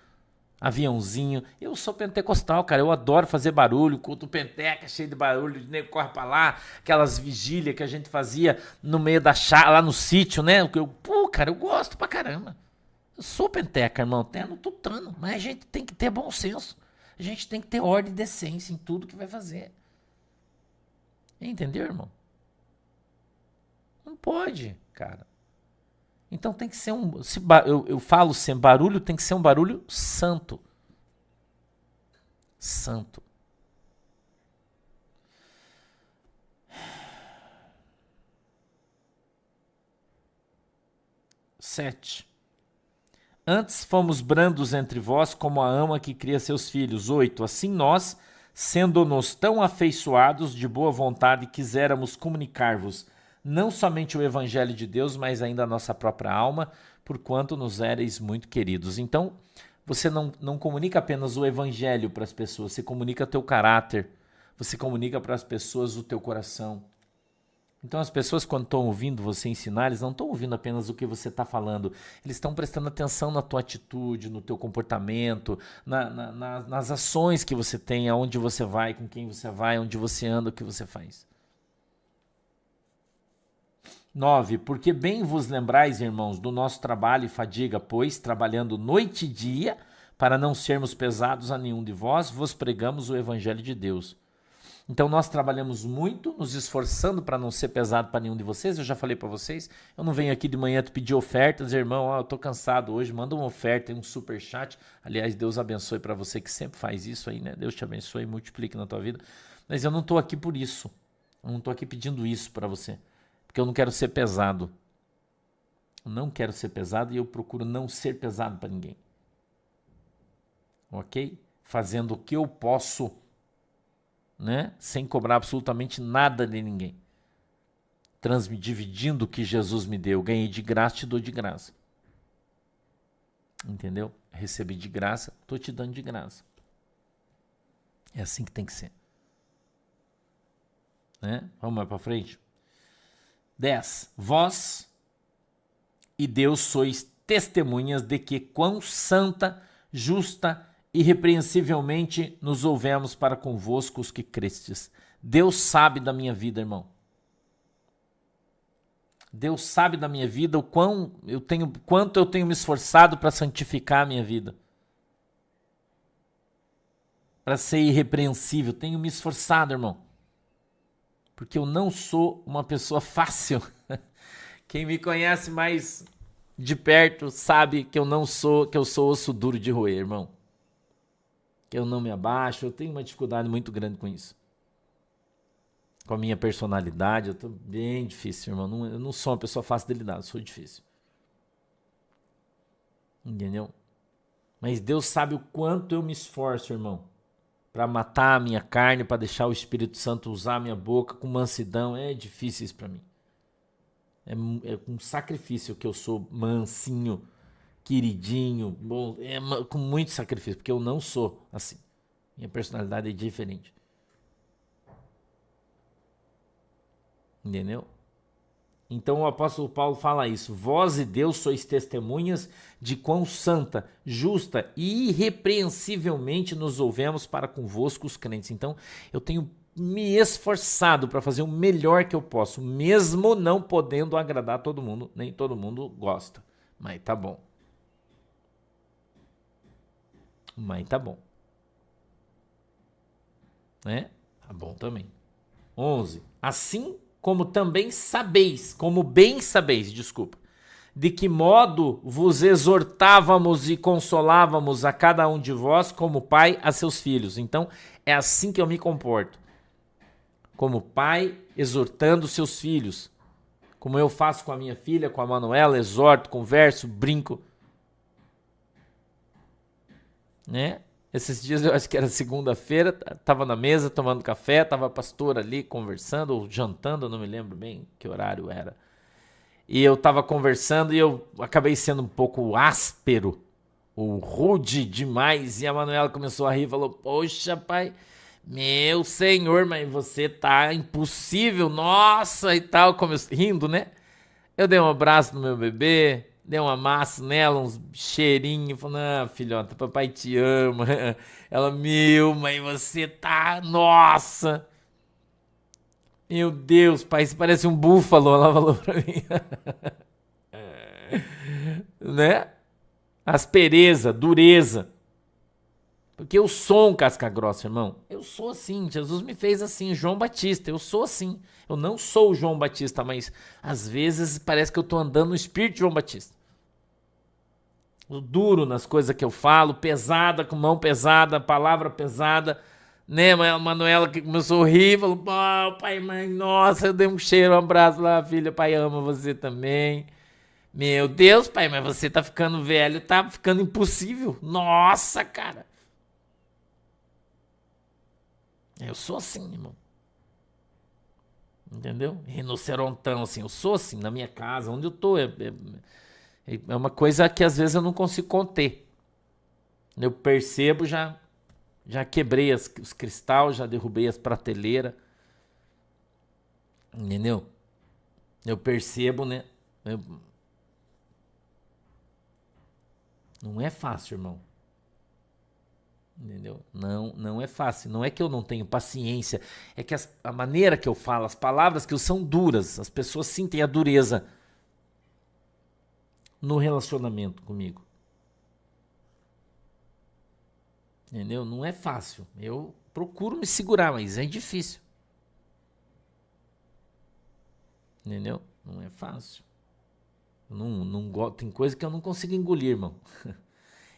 aviãozinho. Eu sou pentecostal, cara. Eu adoro fazer barulho, culto penteca, cheio de barulho, o nego corre pra lá, aquelas vigílias que a gente fazia no meio da chácara, lá no sítio, né? Cara, eu gosto pra caramba. Eu sou penteca, irmão. Até não tô tano, mas a gente tem que ter bom senso. A gente tem que ter ordem e decência em tudo que vai fazer. Entendeu, irmão? Não pode, cara. Então tem que ser eu falo sempre, barulho tem que ser um barulho santo. Santo. Sete. Antes fomos brandos entre vós como a ama que cria seus filhos. 8. Assim nós, sendo-nos tão afeiçoados de boa vontade, quiséramos comunicar-vos não somente o evangelho de Deus, mas ainda a nossa própria alma, porquanto nos éreis muito queridos. Então, você não comunica apenas o evangelho para as pessoas, você comunica teu caráter, você comunica para as pessoas o teu coração. Então as pessoas quando estão ouvindo você ensinar, eles não estão ouvindo apenas o que você está falando, eles estão prestando atenção na tua atitude, no teu comportamento, nas ações que você tem, aonde você vai, com quem você vai, onde você anda, o que você faz. 9. Porque bem vos lembrais, irmãos, do nosso trabalho e fadiga, pois, trabalhando noite e dia, para não sermos pesados a nenhum de vós, vos pregamos o evangelho de Deus. Então nós trabalhamos muito, nos esforçando para não ser pesado para nenhum de vocês. Eu já falei para vocês, eu não venho aqui de manhã te pedir ofertas, irmão, eu tô cansado hoje, manda uma oferta, um superchat. Aliás, Deus abençoe para você que sempre faz isso aí, né? Deus te abençoe e multiplique na tua vida. Mas eu não tô aqui por isso. Eu não tô aqui pedindo isso para você, porque eu não quero ser pesado. Eu não quero ser pesado e eu procuro não ser pesado para ninguém. Ok? Fazendo o que eu posso, né? Sem cobrar absolutamente nada de ninguém. Dividindo o que Jesus me deu. Ganhei de graça, te dou de graça. Entendeu? Recebi de graça, estou te dando de graça. É assim que tem que ser. Né? Vamos mais para frente? 10. Vós e Deus sois testemunhas de que quão santa, justa, irrepreensivelmente nos houvemos para convosco os que crestes. Deus sabe da minha vida, irmão. Deus sabe da minha vida o quanto eu tenho me esforçado para santificar a minha vida. Para ser irrepreensível. Tenho me esforçado, irmão. Porque eu não sou uma pessoa fácil. Quem me conhece mais de perto sabe que eu sou osso duro de roer, irmão. Que eu não me abaixo, eu tenho uma dificuldade muito grande com isso. Com a minha personalidade, eu tô bem difícil, irmão. Eu não sou uma pessoa fácil de lidar, eu sou difícil. Entendeu? Mas Deus sabe o quanto eu me esforço, irmão, para matar a minha carne, para deixar o Espírito Santo usar a minha boca com mansidão. É difícil isso para mim. É um sacrifício que eu sou mansinho, queridinho, bom, com muito sacrifício, porque eu não sou assim. Minha personalidade é diferente. Entendeu? Então o apóstolo Paulo fala isso. Vós e Deus sois testemunhas de quão santa, justa e irrepreensivelmente nos houvemos para convosco os crentes. Então eu tenho me esforçado para fazer o melhor que eu posso, mesmo não podendo agradar todo mundo. Nem todo mundo gosta, mas tá bom. Mas tá bom. Né? Tá bom também. 11. Assim como também sabeis, de que modo vos exortávamos e consolávamos a cada um de vós como pai a seus filhos. Então, é assim que eu me comporto. Como pai, exortando seus filhos. Como eu faço com a minha filha, com a Manuela, exorto, converso, brinco. Né? Esses dias, eu acho que era segunda-feira, tava na mesa tomando café, tava a pastora ali conversando ou jantando, eu não me lembro bem que horário era. E eu tava conversando e eu acabei sendo um pouco áspero, ou rude demais, e a Manuela começou a rir e falou: "Poxa, pai, meu senhor, mas você tá impossível, nossa", e tal, rindo, né? Eu dei um abraço no meu bebê, dei um amasso nela, uns cheirinhos, falando: "Ah, filhota, papai te ama". Ela: "Meu, mas você tá, nossa, meu Deus, pai, você parece um búfalo", ela falou pra mim. Né? Aspereza, dureza. Porque eu sou um casca grossa, irmão. Eu sou assim, Jesus me fez assim, João Batista, eu sou assim. Eu não sou o João Batista, mas às vezes parece que eu tô andando no espírito de João Batista. Duro nas coisas que eu falo, pesada, com mão pesada, palavra pesada, né? A Manuela que começou a rir, falou: "Pô, pai, mãe, nossa", eu dei um cheiro, um abraço lá, filha, pai ama você também. Meu Deus, pai, mas você tá ficando velho, tá ficando impossível. Nossa, cara. Eu sou assim, irmão. Entendeu? Rinocerontão, assim, eu sou assim, na minha casa, onde eu tô, é uma coisa que às vezes eu não consigo conter. Eu percebo, já quebrei os cristais, já derrubei as prateleiras. Entendeu? Eu percebo, né? Não é fácil, irmão. Entendeu? Não é fácil. Não é que eu não tenho paciência. É que a maneira que eu falo, as palavras que eu são duras. As pessoas sentem a dureza no relacionamento comigo. Entendeu? Não é fácil. Eu procuro me segurar, mas é difícil. Entendeu? Não é fácil. Tem coisa que eu não consigo engolir, irmão.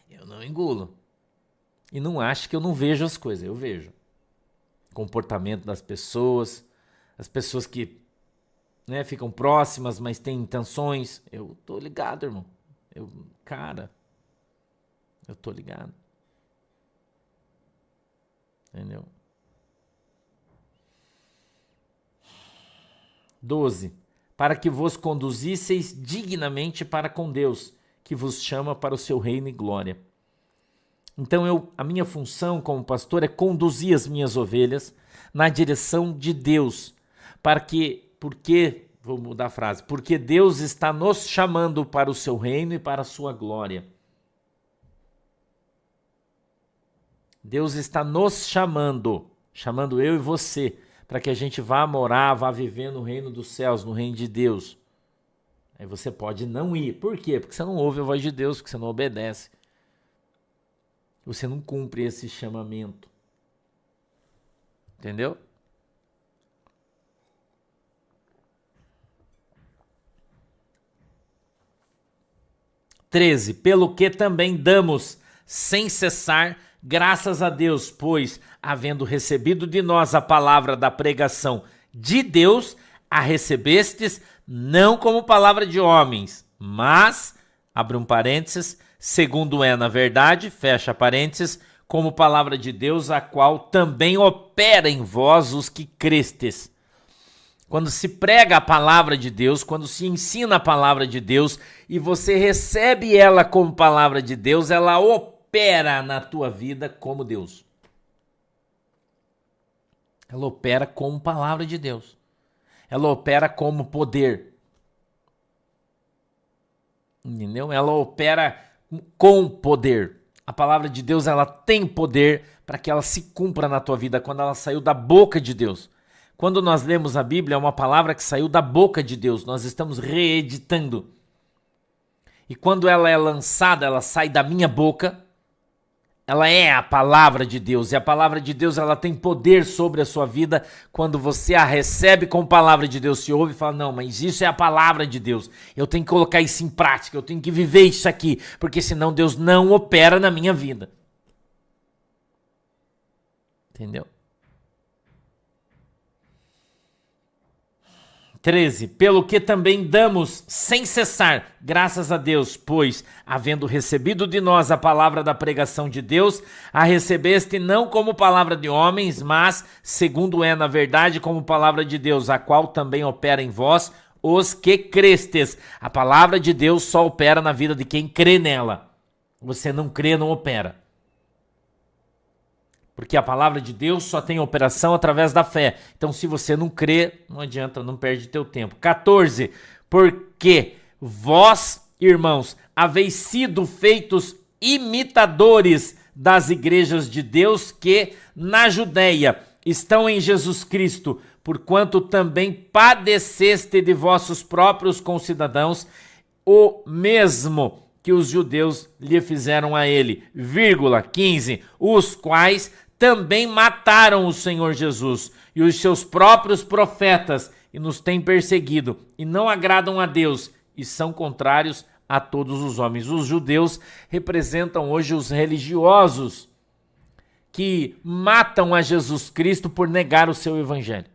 Eu não engulo. E não acho que eu não vejo as coisas. Eu vejo. Comportamento das pessoas. As pessoas que, né, ficam próximas, mas têm intenções. Eu tô ligado, irmão. Eu tô ligado. Entendeu? 12. Para que vos conduzisseis dignamente para com Deus, que vos chama para o seu reino e glória. Então a minha função como pastor é conduzir as minhas ovelhas na direção de Deus, vou mudar a frase, porque Deus está nos chamando para o seu reino e para a sua glória. Deus está nos chamando eu e você, para que a gente vá morar, vá viver no reino dos céus, no reino de Deus. Aí você pode não ir. Por quê? Porque você não ouve a voz de Deus, porque você não obedece. Você não cumpre esse chamamento. Entendeu? (13) Pelo que também damos, sem cessar, graças a Deus, pois, havendo recebido de nós a palavra da pregação de Deus, a recebestes não como palavra de homens, mas, abre um parênteses, segundo é na verdade, fecha parênteses, como palavra de Deus, a qual também opera em vós os que crestes. Quando se prega a palavra de Deus, quando se ensina a palavra de Deus e você recebe ela como palavra de Deus, ela opera na tua vida como Deus. Ela opera como palavra de Deus. Ela opera como poder. Entendeu? Ela opera com poder. A palavra de Deus, ela tem poder para que ela se cumpra na tua vida quando ela saiu da boca de Deus. Quando nós lemos a Bíblia, é uma palavra que saiu da boca de Deus. Nós estamos reeditando. E quando ela é lançada, ela sai da minha boca. Ela é a palavra de Deus. E a palavra de Deus, ela tem poder sobre a sua vida. Quando você a recebe como palavra de Deus, se ouve e fala, não, mas isso é a palavra de Deus. Eu tenho que colocar isso em prática. Eu tenho que viver isso aqui. Porque senão Deus não opera na minha vida. Entendeu? 13. Pelo que também damos sem cessar, graças a Deus, pois, havendo recebido de nós a palavra da pregação de Deus, a recebeste não como palavra de homens, mas, segundo é na verdade, como palavra de Deus, a qual também opera em vós os que crestes. A palavra de Deus só opera na vida de quem crê nela. Você não crê, não opera. Porque a palavra de Deus só tem operação através da fé. Então, se você não crê, não adianta, não perde teu tempo. 14. Porque vós, irmãos, haveis sido feitos imitadores das igrejas de Deus que na Judeia estão em Jesus Cristo, porquanto também padeceste de vossos próprios concidadãos o mesmo que os judeus lhe fizeram a ele. 15. Os quais também mataram o Senhor Jesus e os seus próprios profetas e nos têm perseguido e não agradam a Deus e são contrários a todos os homens. Os judeus representam hoje os religiosos que matam a Jesus Cristo por negar o seu evangelho.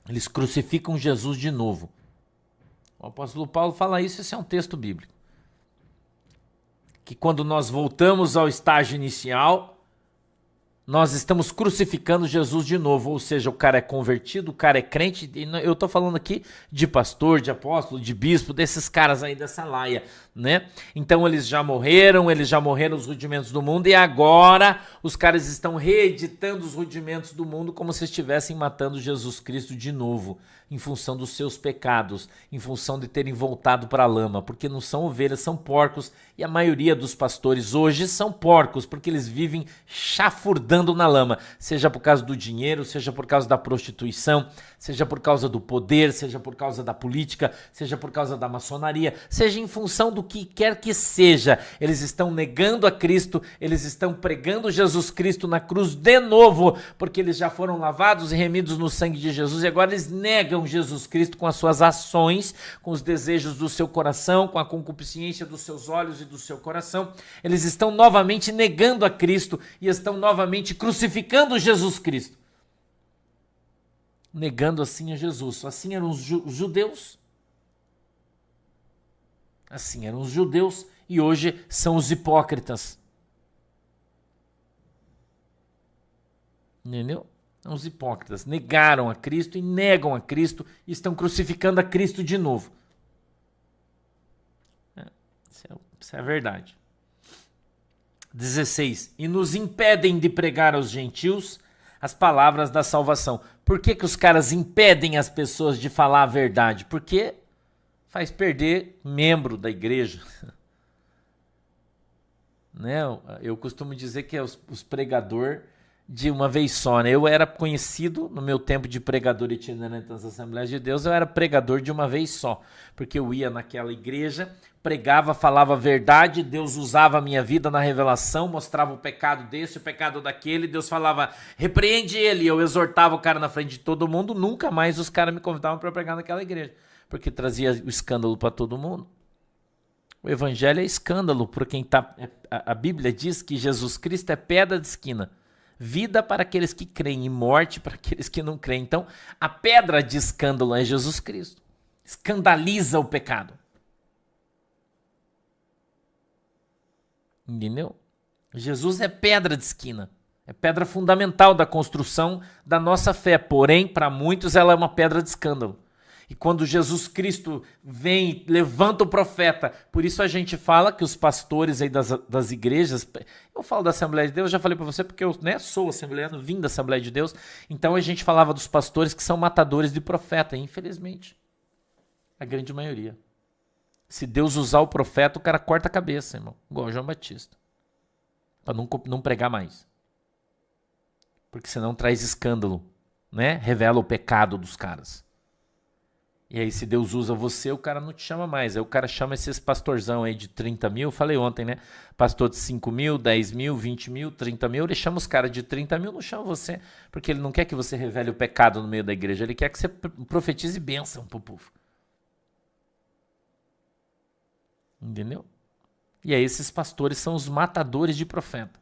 Eles crucificam Jesus de novo. O apóstolo Paulo fala isso, esse é um texto bíblico. Que quando nós voltamos ao estágio inicial, nós estamos crucificando Jesus de novo, ou seja, o cara é convertido, o cara é crente, e eu estou falando aqui de pastor, de apóstolo, de bispo, desses caras aí dessa laia. né? Então eles já morreram os rudimentos do mundo e agora os caras estão reeditando os rudimentos do mundo como se estivessem matando Jesus Cristo de novo, em função dos seus pecados, em função de terem voltado para a lama, porque não são ovelhas, são porcos, e a maioria dos pastores hoje são porcos, porque eles vivem chafurdando na lama, seja por causa do dinheiro, seja por causa da prostituição, seja por causa do poder, seja por causa da política, seja por causa da maçonaria, seja em função do que quer que seja. Eles estão negando a Cristo, eles estão pregando Jesus Cristo na cruz de novo, porque eles já foram lavados e remidos no sangue de Jesus e agora eles negam Jesus Cristo com as suas ações, com os desejos do seu coração, com a concupiscência dos seus olhos e do seu coração. Eles estão novamente negando a Cristo e estão novamente crucificando Jesus Cristo, negando assim a Jesus. Assim eram os judeus. Assim eram os judeus e hoje são os hipócritas. Entendeu? Os hipócritas negaram a Cristo e negam a Cristo e estão crucificando a Cristo de novo. Isso é a verdade. 16. E nos impedem de pregar aos gentios as palavras da salvação. Por que os caras impedem as pessoas de falar a verdade? Porque faz perder membro da igreja. Né? Eu costumo dizer que é os pregadores de uma vez só, né? Eu era conhecido no meu tempo de pregador itinerante nas Assembleias de Deus, eu era pregador de uma vez só, porque eu ia naquela igreja, pregava, falava a verdade, Deus usava a minha vida na revelação, mostrava o pecado desse, o pecado daquele, Deus falava, repreende ele, eu exortava o cara na frente de todo mundo, nunca mais os caras me convidavam para pregar naquela igreja, porque trazia o escândalo para todo mundo. O evangelho é escândalo para quem tá. A Bíblia diz que Jesus Cristo é pedra de esquina. Vida para aqueles que creem e morte para aqueles que não creem. Então, a pedra de escândalo é Jesus Cristo. Escandaliza o pecado. Entendeu? Jesus é pedra de esquina. É pedra fundamental da construção da nossa fé. Porém, para muitos, ela é uma pedra de escândalo. E quando Jesus Cristo vem, levanta o profeta, por isso a gente fala que os pastores aí das igrejas, eu falo da Assembleia de Deus, já falei para você porque eu sou assembleano, vim da Assembleia de Deus, então a gente falava dos pastores que são matadores de profeta, infelizmente, a grande maioria. Se Deus usar o profeta, o cara corta a cabeça, irmão, igual João Batista, para não pregar mais, porque senão traz escândalo, né? Revela o pecado dos caras. E aí se Deus usa você, o cara não te chama mais. Aí o cara chama esses pastorzão aí de 30 mil, eu falei ontem, né? Pastor de 5 mil, 10 mil, 20 mil, 30 mil, ele chama os caras de 30 mil, não chama você. Porque ele não quer que você revele o pecado no meio da igreja, ele quer que você profetize bênção pro povo. Entendeu? E aí esses pastores são os matadores de profeta.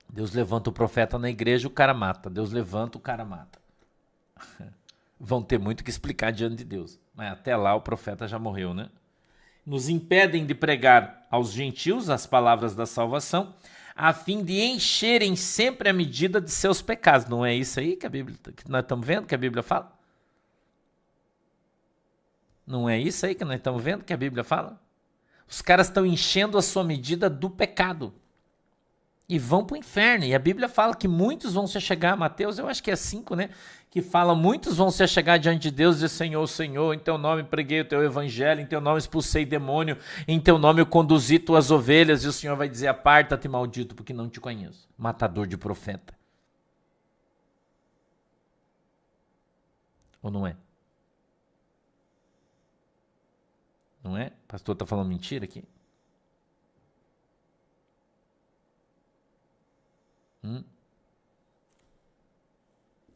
Deus levanta o profeta na igreja, o cara mata. Deus levanta, o cara mata. Vão ter muito que explicar diante de Deus. Mas até lá o profeta já morreu, né? Nos impedem de pregar aos gentios as palavras da salvação, a fim de encherem sempre a medida de seus pecados. Não é isso aí que a Bíblia, que nós estamos vendo, que a Bíblia fala? Não é isso aí que nós estamos vendo, que a Bíblia fala? Os caras estão enchendo a sua medida do pecado. E vão para o inferno. E a Bíblia fala que muitos vão se achegar. Mateus, eu acho que é 5, né? Que fala, muitos vão se achegar diante de Deus e dizer, Senhor, Senhor, em teu nome preguei o teu evangelho, em teu nome expulsei demônio, em teu nome eu conduzi tuas ovelhas. E o Senhor vai dizer, aparta-te, maldito, porque não te conheço. Matador de profeta. Ou não é? Não é? O pastor está falando mentira aqui?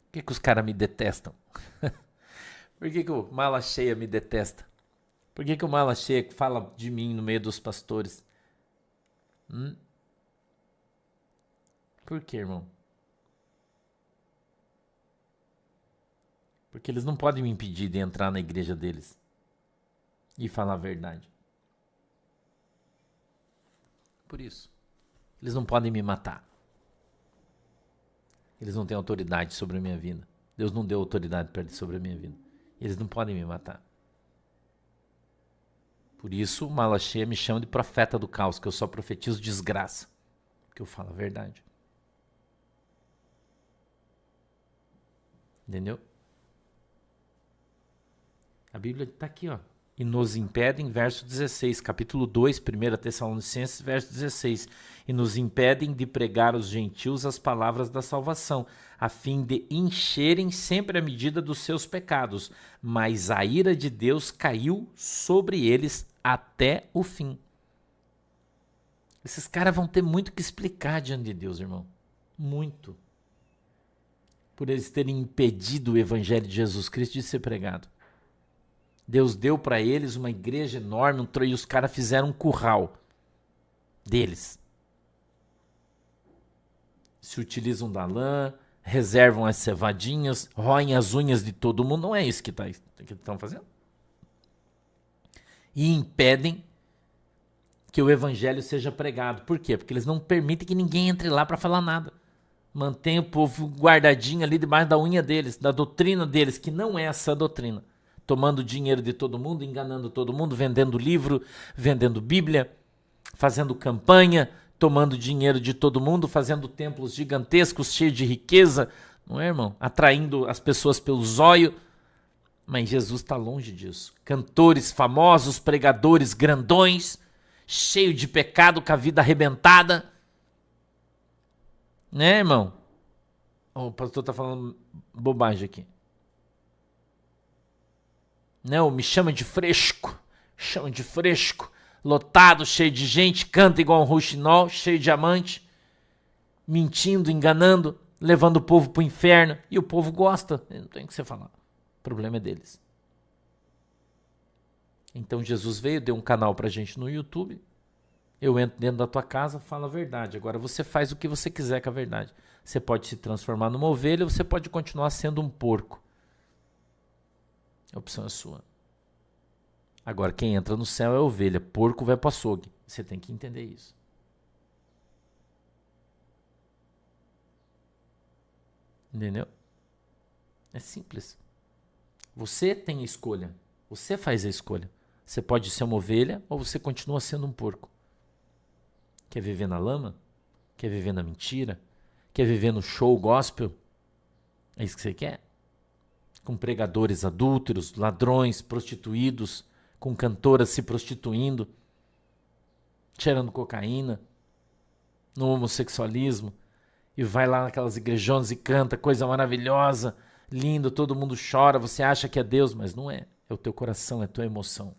Por que os caras me detestam? Por que o mala cheia me detesta? Por que o mala cheia fala de mim no meio dos pastores? Por que, irmão? Porque eles não podem me impedir de entrar na igreja deles e falar a verdade. Por isso. Eles não podem me matar. Eles não têm autoridade sobre a minha vida. Deus não deu autoridade sobre a minha vida. Eles não podem me matar. Por isso, Malachi me chama de profeta do caos, que eu só profetizo desgraça, que eu falo a verdade. Entendeu? A Bíblia está aqui, ó. E nos impedem, verso 16, capítulo 2, 1 Tessalonicenses, verso 16. E nos impedem de pregar aos gentios as palavras da salvação, a fim de encherem sempre a medida dos seus pecados. Mas a ira de Deus caiu sobre eles até o fim. Esses caras vão ter muito que explicar diante de Deus, irmão. Muito. Por eles terem impedido o evangelho de Jesus Cristo de ser pregado. Deus deu para eles uma igreja enorme, e os caras fizeram um curral deles. Se utilizam da lã, reservam as cevadinhas, roem as unhas de todo mundo. Não é isso que estão fazendo? E impedem que o evangelho seja pregado. Por quê? Porque eles não permitem que ninguém entre lá para falar nada. Mantém o povo guardadinho ali debaixo da unha deles, da doutrina deles, que não é essa doutrina. Tomando dinheiro de todo mundo, enganando todo mundo, vendendo livro, vendendo Bíblia, fazendo campanha, tomando dinheiro de todo mundo, fazendo templos gigantescos, cheios de riqueza, não é, irmão? Atraindo as pessoas pelo zóio. Mas Jesus está longe disso. Cantores famosos, pregadores grandões, cheio de pecado, com a vida arrebentada. Né, irmão? O pastor está falando bobagem aqui. Não, me chama de fresco, lotado, cheio de gente, canta igual um rouxinol, cheio de diamante, mentindo, enganando, levando o povo para o inferno, e o povo gosta, não tem o que você falar, o problema é deles. Então Jesus veio, deu um canal para a gente no YouTube, eu entro dentro da tua casa, falo a verdade, agora você faz o que você quiser com a verdade, você pode se transformar numa ovelha, ou você pode continuar sendo um porco. A opção é sua. Agora, quem entra no céu é ovelha. Porco vai para o açougue. Você tem que entender isso. Entendeu? É simples. Você tem a escolha. Você faz a escolha. Você pode ser uma ovelha ou você continua sendo um porco. Quer viver na lama? Quer viver na mentira? Quer viver no show gospel? É isso que você quer? Com pregadores adúlteros, ladrões, prostituídos, com cantoras se prostituindo, cheirando cocaína, no homossexualismo, e vai lá naquelas igrejonas e canta, coisa maravilhosa, lindo, todo mundo chora, você acha que é Deus, mas não é. É o teu coração, é a tua emoção.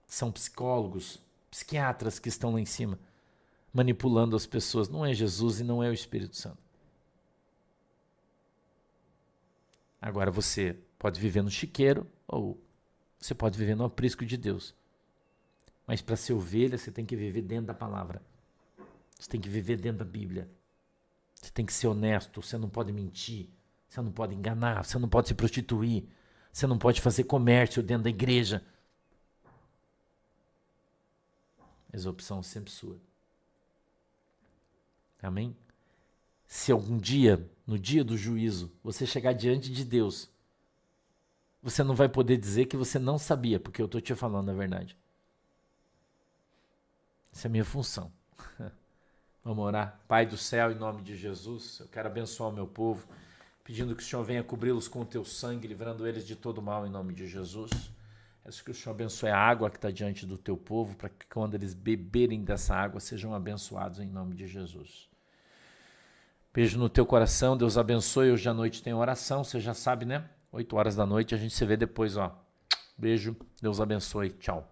São psicólogos, psiquiatras que estão lá em cima, manipulando as pessoas. Não é Jesus e não é o Espírito Santo. Agora você pode viver no chiqueiro ou você pode viver no aprisco de Deus. Mas para ser ovelha, você tem que viver dentro da palavra. Você tem que viver dentro da Bíblia. Você tem que ser honesto, você não pode mentir, você não pode enganar, você não pode se prostituir, você não pode fazer comércio dentro da igreja. Mas a opção é sempre sua. Amém? Se algum dia, no dia do juízo, você chegar diante de Deus, você não vai poder dizer que você não sabia, porque eu estou te falando a verdade. Essa é a minha função. Vamos orar. Pai do céu, em nome de Jesus, eu quero abençoar o meu povo, pedindo que o Senhor venha cobri-los com o teu sangue, livrando eles de todo mal, em nome de Jesus. Peço que o Senhor abençoe a água que está diante do teu povo, para que quando eles beberem dessa água, sejam abençoados em nome de Jesus. Beijo no teu coração, Deus abençoe. Hoje à noite tem oração, você já sabe, né? 8 horas da noite, a gente se vê depois, ó. Beijo, Deus abençoe, tchau.